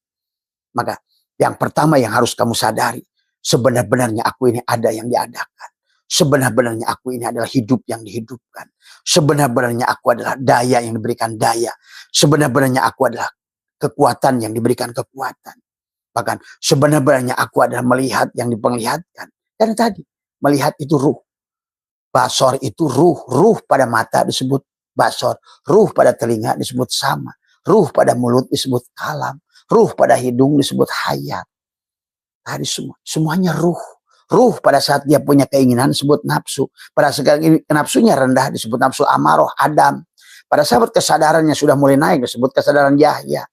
Maka yang pertama yang harus kamu sadari. Sebenar-benarnya aku ini ada yang diadakan. Sebenar-benarnya aku ini adalah hidup yang dihidupkan. Sebenar-benarnya aku adalah daya yang diberikan daya. Sebenar-benarnya aku adalah kekuatan yang diberikan kekuatan. Bahkan sebenar-benarnya aku adalah melihat yang diperlihatkan. Dan tadi, melihat itu ruh. Basor itu ruh. Ruh pada mata disebut basor. Ruh pada telinga disebut sama. Ruh pada mulut disebut kalam. Ruh pada hidung disebut hayat. Tadi semua. Semuanya ruh. Ruh pada saat dia punya keinginan disebut nafsu. Pada saat nafsunya rendah disebut nafsu amarah, Adam. Pada saat kesadarannya sudah mulai naik disebut kesadaran Yahya.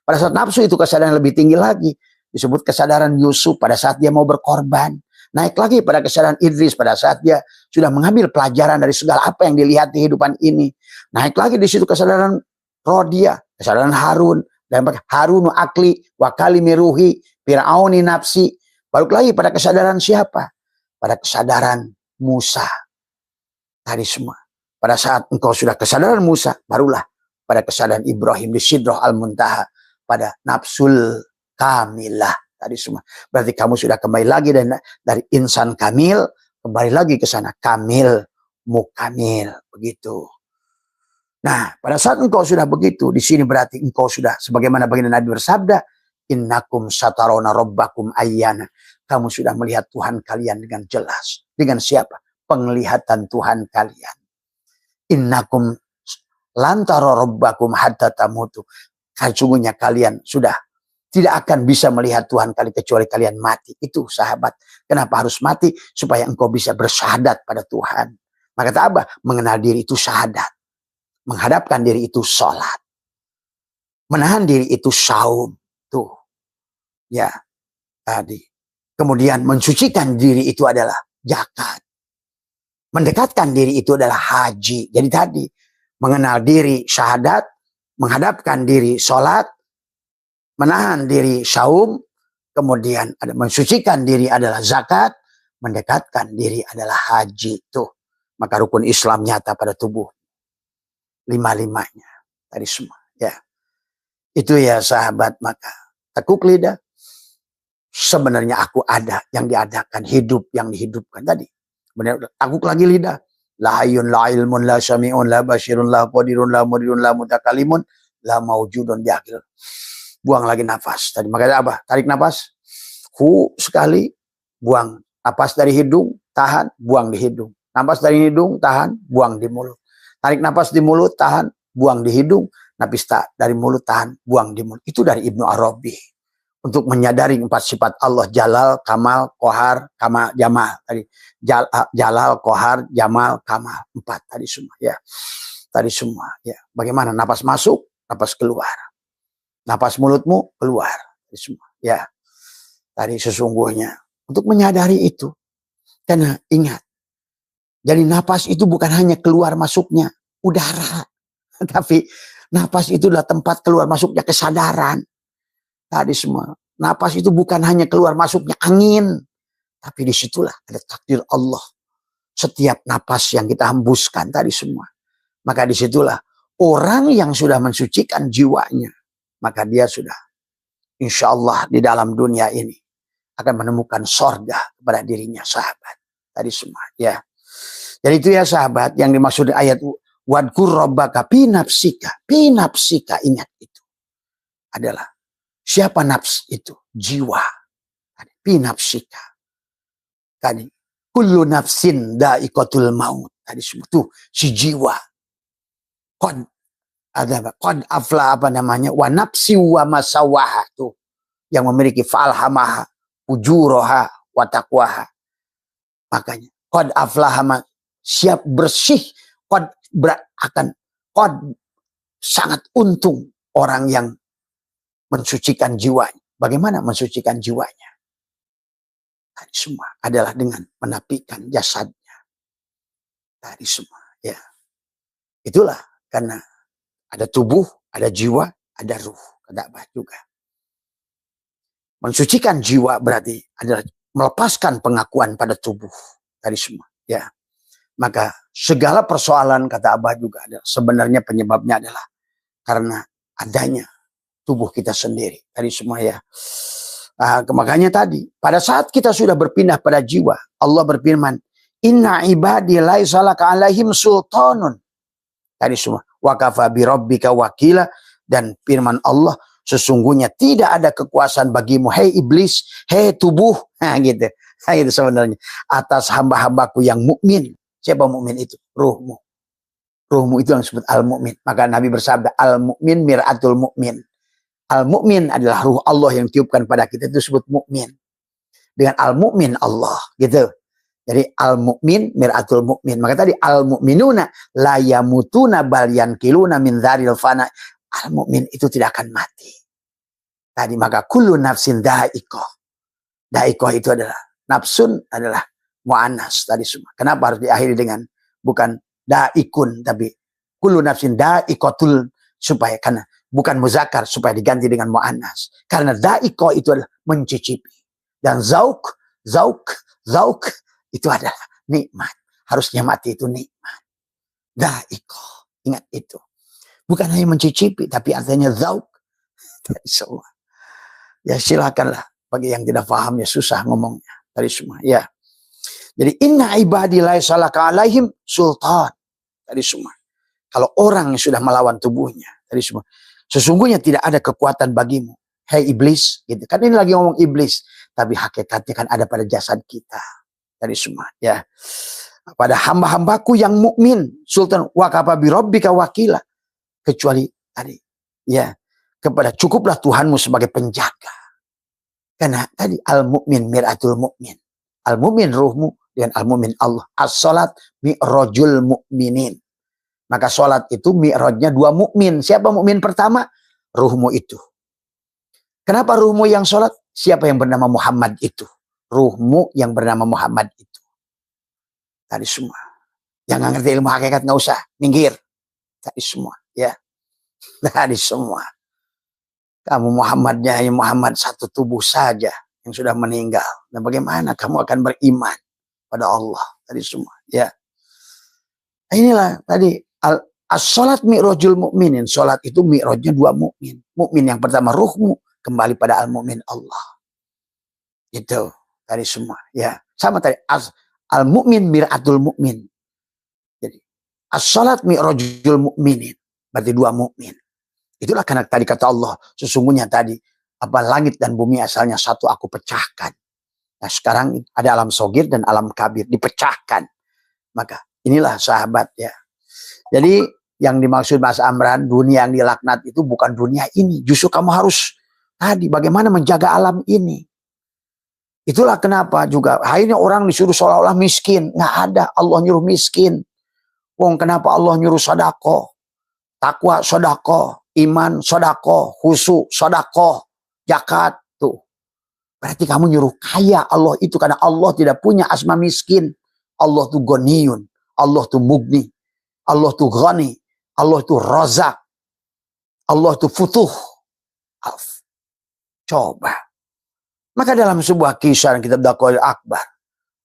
Pada saat nafsu itu kesadaran lebih tinggi lagi Disebut kesadaran Yusuf pada saat dia mau berkorban. Naik lagi pada kesadaran Idris pada saat dia sudah mengambil pelajaran dari segala apa yang dilihat di kehidupan ini. Naik lagi di situ kesadaran Rodia, kesadaran Harun, dan Harunu akli, wakali miruhi, Fir'auni nafsi. Balik lagi pada kesadaran siapa? Pada kesadaran Musa. Tadi semua. Pada saat engkau sudah kesadaran Musa, barulah pada kesadaran Ibrahim di Sidrah Al-Muntaha, pada nafsul kamilah. Tadi semua. Berarti kamu sudah kembali lagi dari insan kamil, kembali lagi ke sana. Kamil, mukamil. Begitu. Nah, pada saat engkau sudah begitu, di sini berarti engkau sudah, sebagaimana baginda Nabi bersabda, innakum satarona robbakum ayyana. Kamu sudah melihat Tuhan kalian dengan jelas. Dengan siapa? Penglihatan Tuhan kalian. Innakum lantaro robbakum hatta tamutu. Sesungguhnya kalian sudah tidak akan bisa melihat Tuhan kalian kecuali kalian mati. Itu sahabat. Kenapa harus mati? Supaya engkau bisa bersyahadat pada Tuhan. Maka kata apa? Mengenal diri itu syahadat. Menghadapkan diri itu sholat. Menahan diri itu saum. Tuh. Ya. Tadi. Kemudian mensucikan diri itu adalah zakat. Mendekatkan diri itu adalah haji. Jadi tadi. Mengenal diri syahadat. Menghadapkan diri sholat. Menahan diri saum, kemudian ada mensucikan diri adalah zakat, mendekatkan diri adalah haji. Tuh, maka rukun Islam nyata pada tubuh. Lima-limanya. Tadi semua. Ya. Itu ya sahabat, maka tekuk lidah. Sebenarnya aku ada yang diadakan, hidup yang dihidupkan tadi. Benar, tekuk lagi lidah. La hayyun, la ilmun, la syami'un, la basyirun, la qadirun, la muridun, la mutakalimun, la maujudun di akhir. Buang lagi nafas. Tadi makanya apa? Tarik nafas. Sekali. Buang. Nafas dari hidung. Tahan. Buang di hidung. Nafas dari hidung. Tahan. Buang di mulut. Tarik nafas di mulut. Tahan. Buang di hidung. Nafas dari mulut. Tahan. Buang di mulut. Itu dari Ibnu Arabi. Untuk menyadari 4 sifat Allah. Jalal, Kamal, Kohar, Kamal, Jamal. Tadi. Jalal, Kohar, Jamal, Kamal. 4 tadi semua. Ya. Tadi semua. Ya. Bagaimana? Nafas masuk. Nafas keluar. Napas mulutmu keluar. Semua. Ya. Tadi sesungguhnya. Untuk menyadari itu. Karena ingat. Jadi napas itu bukan hanya keluar masuknya udara. Tapi napas itu adalah tempat keluar masuknya kesadaran. Tadi semua. Napas itu bukan hanya keluar masuknya angin. Tapi disitulah ada takdir Allah. Setiap napas yang kita hembuskan tadi semua. Maka disitulah. Orang yang sudah mensucikan jiwanya. Maka dia sudah insya Allah di dalam dunia ini akan menemukan sorga kepada dirinya sahabat. Tadi semua ya. Jadi itu ya sahabat yang dimaksud ayat wadkur rabbaka fi nafsika. Fi nafsika, ingat itu. Adalah siapa nafs itu? Jiwa. Fi nafsika. Tadi kullu nafsin da'iqatul maut. Tadi semua tuh si jiwa. Ada qad afla apa namanya wa nafsi wa masawaha tuh yang memiliki falhamaha ujuraha wa taqwaha. Makanya qad aflaha siap bersih, qad sangat untung orang yang mensucikan jiwanya. Bagaimana mensucikan jiwanya? Tadi semua adalah dengan menapikan jasadnya. Tadi semua ya. Itulah karena ada tubuh, ada jiwa, ada ruh. Kata Abah juga. Mensucikan jiwa berarti adalah melepaskan pengakuan pada tubuh. Tadi semua. Ya. Maka segala persoalan kata Abah juga adalah sebenarnya penyebabnya adalah karena adanya tubuh kita sendiri. Tadi semua ya. Makanya tadi pada saat kita sudah berpindah pada jiwa, Allah berfirman, "Inna ibadi laisa laka alaihim sultanun." Tadi semua. Wa kafa bi rabbika wakila, dan firman Allah, sesungguhnya tidak ada kekuasaan bagimu, hei iblis, hei tubuh, gitu. Itu sebenarnya atas hamba-hambaku yang mukmin. Siapa mukmin itu? Ruhmu. Ruhmu itu yang disebut al-mukmin. Maka Nabi bersabda, al-mukmin mir'atul mukmin. Al-mukmin adalah ruh Allah yang tiupkan pada kita, itu disebut mukmin. Dengan al-mukmin Allah, gitu. Jadi al-mu'min mir'atul mu'min. Maka tadi al-mu'minuna la yamutuna bal yankiluna min dzaril fana. Al-mu'min itu tidak akan mati. Tadi maka kullu nafsin dha'iqah. Dha'iqah itu adalah nafsun adalah mu'annas tadi semua. Kenapa harus diakhiri dengan bukan da'ikun tapi kullu nafsin dha'iqatul, supaya karena bukan muzakkar supaya diganti dengan mu'annas. Karena dha'iqah itu adalah mencicipi. Dan zauk itu adalah nikmat. Harusnya mati itu nikmat. Dha'iqah. Ingat itu. Bukan hanya mencicipi tapi artinya zauk. Semua. Ya silakanlah, bagi yang tidak paham ya susah ngomongnya tadi semua ya. Jadi inna ibadi laisa laka alaihim sultan tadi semua. Kalau orang yang sudah melawan tubuhnya tadi semua, sesungguhnya tidak ada kekuatan bagimu, hei iblis gitu. Kan ini lagi ngomong iblis, tapi hakikatnya kan ada pada jasad kita tadi semua ya. Pada hamba-hambaku yang mukmin sultan wa kafa bi rabbika wakila, kecuali tadi ya, kepada cukuplah Tuhanmu sebagai penjaga. Karena tadi al-mu'min miratul mu'min. Al-mu'min ruhmu dengan al-mu'min Allah. As-salat mi'rajul mu'minin. Maka salat itu mi'rajnya dua mukmin. Siapa mukmin pertama? Ruhmu itu. Kenapa ruhmu yang salat? Siapa yang bernama Muhammad itu? Ruhmu yang bernama Muhammad itu. Tadi semua. Jangan ngerti ilmu hakikat, nggak usah. Minggir. Tadi semua. Ya. Tadi semua. Kamu Muhammadnya hanya Muhammad satu tubuh saja yang sudah meninggal. Dan bagaimana kamu akan beriman pada Allah tadi semua ya. Inilah tadi as-salat mi'rajul mu'minin. Salat itu mi'rajnya dua mukmin. Mukmin yang pertama ruhmu kembali pada al-mu'min Allah. Itu tadi semua ya. Sama tadi al-mu'min mir'atul mu'min. Jadi as-salat mi'rajul mu'minin. Berarti dua mukmin. Itulah karena tadi kata Allah, sesungguhnya tadi apa langit dan bumi asalnya satu aku pecahkan. Nah sekarang ada alam sogir dan alam kabir dipecahkan. Maka inilah sahabat ya. Jadi yang dimaksud Mas Amran, dunia yang dilaknat itu bukan dunia ini. Justru kamu harus tadi bagaimana menjaga alam ini. Itulah kenapa juga akhirnya orang disuruh seolah-olah miskin. Nggak ada, Allah nyuruh miskin. Wong kenapa Allah nyuruh sedekah? Takwa sedekah. Iman, sodako, khusyuk, sodako, zakat tuh. Berarti kamu nyuruh kaya Allah itu karena Allah tidak punya asma miskin. Allah tuh ghaniyun, Allah tuh mugni, Allah tuh ghani, Allah tuh razak, Allah tuh futuh. Coba. Maka dalam sebuah kisah kitab Dakwah Akbar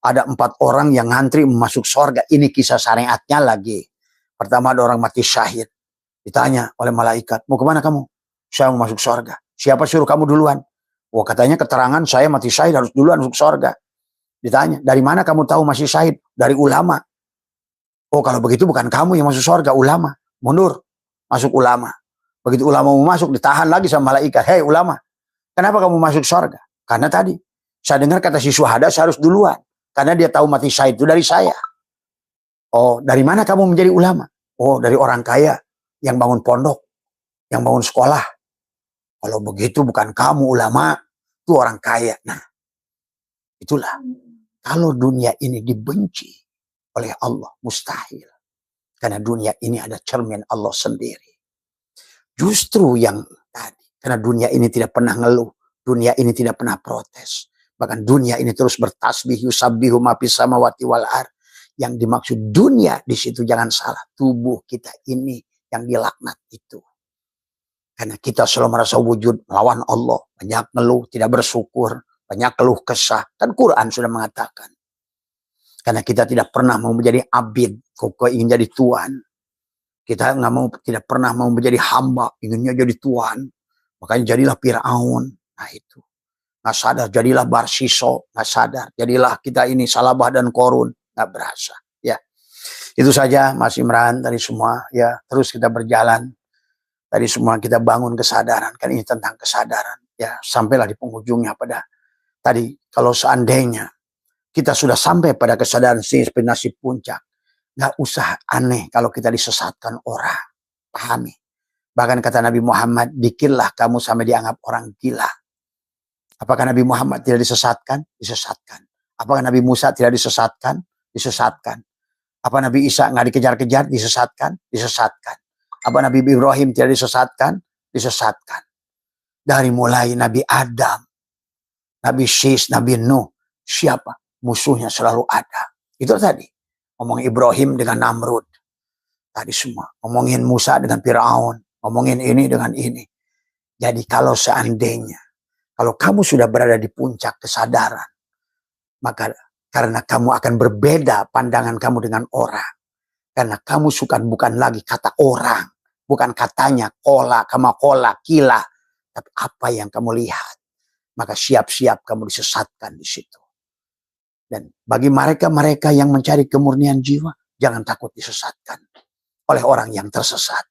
ada 4 orang yang ngantri masuk surga. Ini kisah syariatnya lagi. Pertama ada orang mati syahid. Ditanya oleh malaikat, mau kemana kamu? Saya mau masuk surga. Siapa suruh kamu duluan? Wah katanya keterangan saya mati syahid harus duluan masuk surga. Ditanya, dari mana kamu tahu masih syahid? Dari ulama. Oh kalau begitu bukan kamu yang masuk surga, ulama. Mundur, masuk ulama. Begitu ulama mau masuk, ditahan lagi sama malaikat. Hei ulama, kenapa kamu masuk surga? Karena tadi, saya dengar kata si syuhada saya harus duluan. Karena dia tahu mati syahid itu dari saya. Oh dari mana kamu menjadi ulama? Oh dari orang kaya. Yang bangun pondok, yang bangun sekolah. Kalau begitu bukan kamu ulama, itu orang kaya. Nah, itulah. Kalau dunia ini dibenci oleh Allah, mustahil. Karena dunia ini ada cermin Allah sendiri. Justru yang tadi, karena dunia ini tidak pernah ngeluh, dunia ini tidak pernah protes. Bahkan dunia ini terus bertasbih, yusabbihu ma fis samawati wal ardh. Yang dimaksud dunia di situ jangan salah, tubuh kita ini yang dilaknat itu. Karena kita selalu merasa wujud melawan Allah. Banyak ngeluh, tidak bersyukur. Banyak keluh kesah. Kan Quran sudah mengatakan. Karena kita tidak pernah mau menjadi abid. Kok ingin jadi tuan. Kita tidak pernah mau menjadi hamba. Inginnya jadi tuan. Makanya jadilah Fir'aun. Nah itu. Nggak sadar. Jadilah Barsiso. Nggak sadar. Jadilah kita ini Salabah dan Korun. Nggak berasa. Ya. Itu saja Mas Imran tadi semua ya, terus kita berjalan. Tadi semua kita bangun kesadaran, kan ini tentang kesadaran ya, sampailah di penghujungnya pada tadi kalau seandainya kita sudah sampai pada kesadaran inspirasi puncak, nggak usah aneh kalau kita disesatkan orang. Pahami. Bahkan kata Nabi Muhammad, dikirlah kamu sampai dianggap orang gila. Apakah Nabi Muhammad tidak disesatkan? Disesatkan. Apakah Nabi Musa tidak disesatkan? Disesatkan. Apa Nabi Isa nggak dikejar-kejar? Disesatkan? Disesatkan. Apa Nabi Ibrahim tidak disesatkan? Disesatkan. Dari mulai Nabi Adam, Nabi Syis, Nabi Nuh, siapa? Musuhnya selalu ada. Itu tadi. Ngomong Ibrahim dengan Namrud. Tadi semua. Ngomongin Musa dengan Firaun. Ngomongin ini dengan ini. Jadi kalau seandainya, kalau kamu sudah berada di puncak kesadaran, maka karena kamu akan berbeda pandangan kamu dengan orang. Karena kamu suka bukan lagi kata orang. Bukan katanya kola, kamakola, kila. Tapi apa yang kamu lihat. Maka siap-siap kamu disesatkan di situ. Dan bagi mereka-mereka yang mencari kemurnian jiwa, jangan takut disesatkan oleh orang yang tersesat.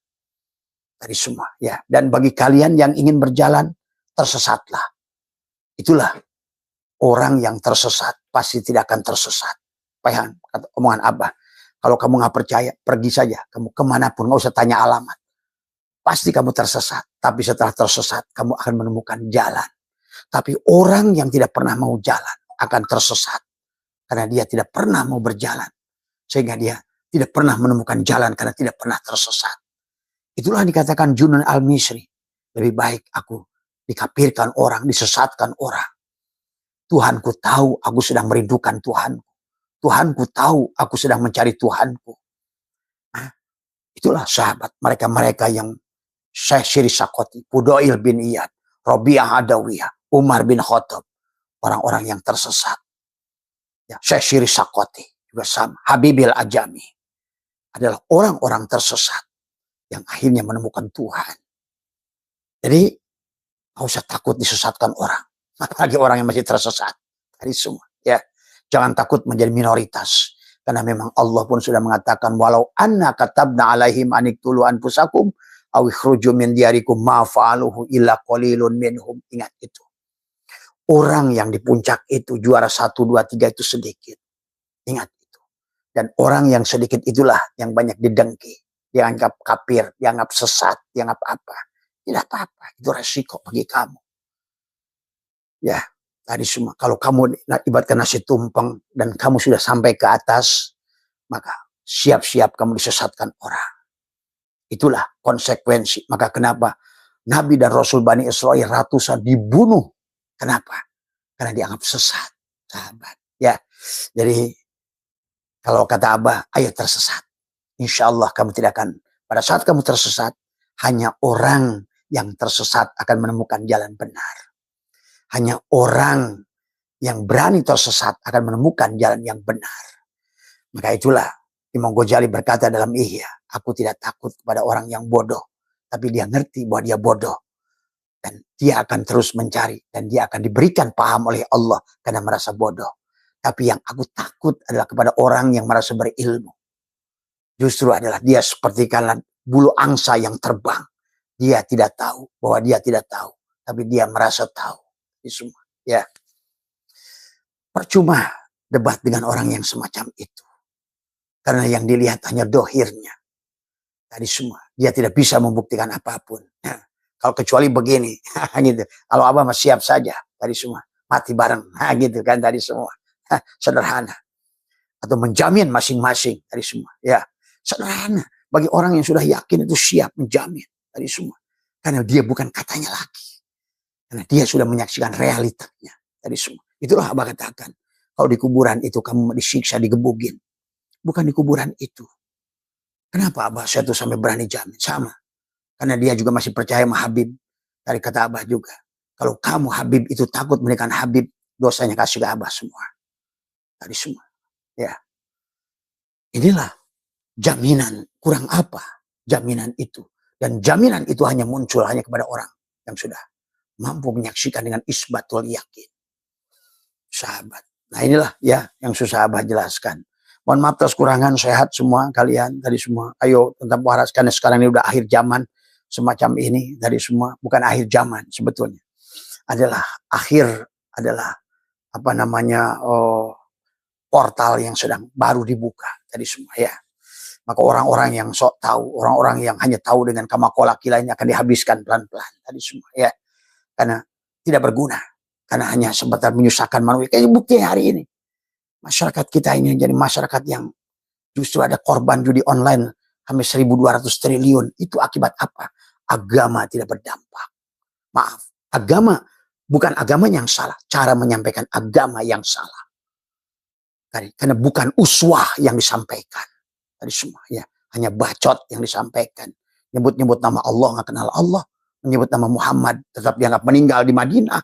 Dari semua, ya. Dan bagi kalian yang ingin berjalan, tersesatlah. Itulah orang yang tersesat pasti tidak akan tersesat. Paham omongan Abah. Kalau kamu nggak percaya, pergi saja. Kamu kemanapun, nggak usah tanya alamat. Pasti kamu tersesat. Tapi setelah tersesat, kamu akan menemukan jalan. Tapi orang yang tidak pernah mau jalan akan tersesat. Karena dia tidak pernah mau berjalan. Sehingga dia tidak pernah menemukan jalan karena tidak pernah tersesat. Itulah dikatakan Junun al-Misri. Lebih baik aku dikafirkan orang, disesatkan orang. Tuhanku tahu aku sedang merindukan Tuhanku. Tuhanku tahu aku sedang mencari Tuhanku. Nah, itulah sahabat mereka-mereka yang Syekh Syiri Sakoti, Fudail bin Iyad, Robiah Adawiyah, Umar bin Khattab. Orang-orang yang tersesat. Ya, Syekh Syiri Sakoti juga sama. Habibil Ajami adalah orang-orang tersesat yang akhirnya menemukan Tuhan. Jadi, nggak usah takut disesatkan orang. Apalagi orang yang masih tersesat. Dari semua. Ya. Jangan takut menjadi minoritas. Karena memang Allah pun sudah mengatakan, walau anna katabna alaihim aniktulu anfusakum, awikhruju min diarikum ma'fa'aluhu illa qalilun minhum. Ingat itu. Orang yang di puncak itu, juara 1, 2, 3 itu sedikit. Ingat itu. Dan orang yang sedikit itulah yang banyak didengki. Dianggap kafir, dianggap sesat, dianggap apa. Tidak apa-apa, itu resiko bagi kamu. Ya, tadi semua. Kalau kamu ibaratkan nasi tumpeng dan kamu sudah sampai ke atas, maka siap-siap kamu disesatkan orang. Itulah konsekuensi. Maka kenapa Nabi dan Rasul Bani Israel ratusan dibunuh? Kenapa? Karena dianggap sesat, sahabat. Ya, jadi kalau kata Abah, ayo tersesat. Insya Allah kamu tidak akan, pada saat kamu tersesat, hanya orang yang tersesat akan menemukan jalan benar. Hanya orang yang berani tersesat akan menemukan jalan yang benar. Maka itulah Imam Ghazali berkata dalam Ihya, aku tidak takut kepada orang yang bodoh. Tapi dia ngerti bahwa dia bodoh. Dan dia akan terus mencari. Dan dia akan diberikan paham oleh Allah karena merasa bodoh. Tapi yang aku takut adalah kepada orang yang merasa berilmu. Justru adalah dia seperti kalian bulu angsa yang terbang. Dia tidak tahu bahwa dia tidak tahu. Tapi dia merasa tahu. Ini semua. Ya. Percuma debat dengan orang yang semacam itu. Karena yang dilihat hanya dohirnya. Tadi semua. Dia tidak bisa membuktikan apapun. Nah, kalau kecuali begini. Gitu. Kalau Abah masih siap saja. Tadi semua. Mati bareng. Nah, gitu kan tadi semua. Sederhana. Atau menjamin masing-masing. Tadi semua. Ya. Sederhana. Bagi orang yang sudah yakin itu siap menjamin. Tadi semua. Karena dia bukan katanya lagi. Karena dia sudah menyaksikan realitanya. Tadi semua. Itulah Abah katakan. Kalau di kuburan itu kamu disiksa, digebugin. Bukan di kuburan itu. Kenapa Abah saya tuh sampai berani jamin? Sama. Karena dia juga masih percaya sama Habib. Dari kata Abah juga. Kalau kamu Habib itu takut menikah Habib. Dosanya kasih ke Abah semua. Tadi semua. Ya. Inilah jaminan. Kurang apa jaminan itu. Dan jaminan itu hanya muncul hanya kepada orang yang sudah mampu menyaksikan dengan isbatul yakin. Sahabat. Nah inilah ya yang susah Abah jelaskan. Mohon maaf atas kurangan, sehat semua kalian tadi semua. Ayo tetap waras karena sekarang ini udah akhir zaman semacam ini tadi semua. Bukan akhir zaman sebetulnya. Adalah apa namanya portal yang sedang baru dibuka tadi semua ya. Maka orang-orang yang sok tahu, orang-orang yang hanya tahu dengan kamakola kila ini akan dihabiskan pelan-pelan tadi semua ya. Karena tidak berguna. Karena hanya sebentar menyusahkan manusia. Kayak bukti hari ini. Masyarakat kita ini jadi masyarakat yang justru ada korban judi online sampai 1.200 triliun. Itu akibat apa? Agama tidak berdampak. Maaf. Agama, bukan agama yang salah, cara menyampaikan agama yang salah. Karena bukan uswah yang disampaikan. Tadi semua ya, hanya bacot yang disampaikan. Nyebut-nyebut nama Allah, nggak kenal Allah. Menyebut nama Muhammad, tetap dianggap meninggal di Madinah.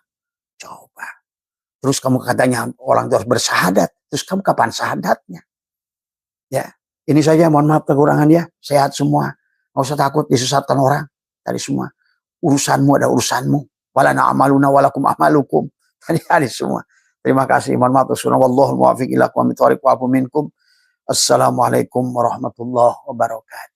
Coba. Terus kamu katanya orang itu harus bersahadat. Terus kamu kapan sahadatnya? Ya, ini saja, mohon maaf kekurangan ya. Sehat semua. Nggak usah takut disesatkan orang. Tadi semua. Urusanmu ada urusanmu. Walana amaluna walakum amalukum. Tadi semua. Terima kasih. Mohon maaf. Wallahul muwaffiq ila aqwamit thoriq wa afu minkum. Assalamualaikum warahmatullahi wabarakatuh.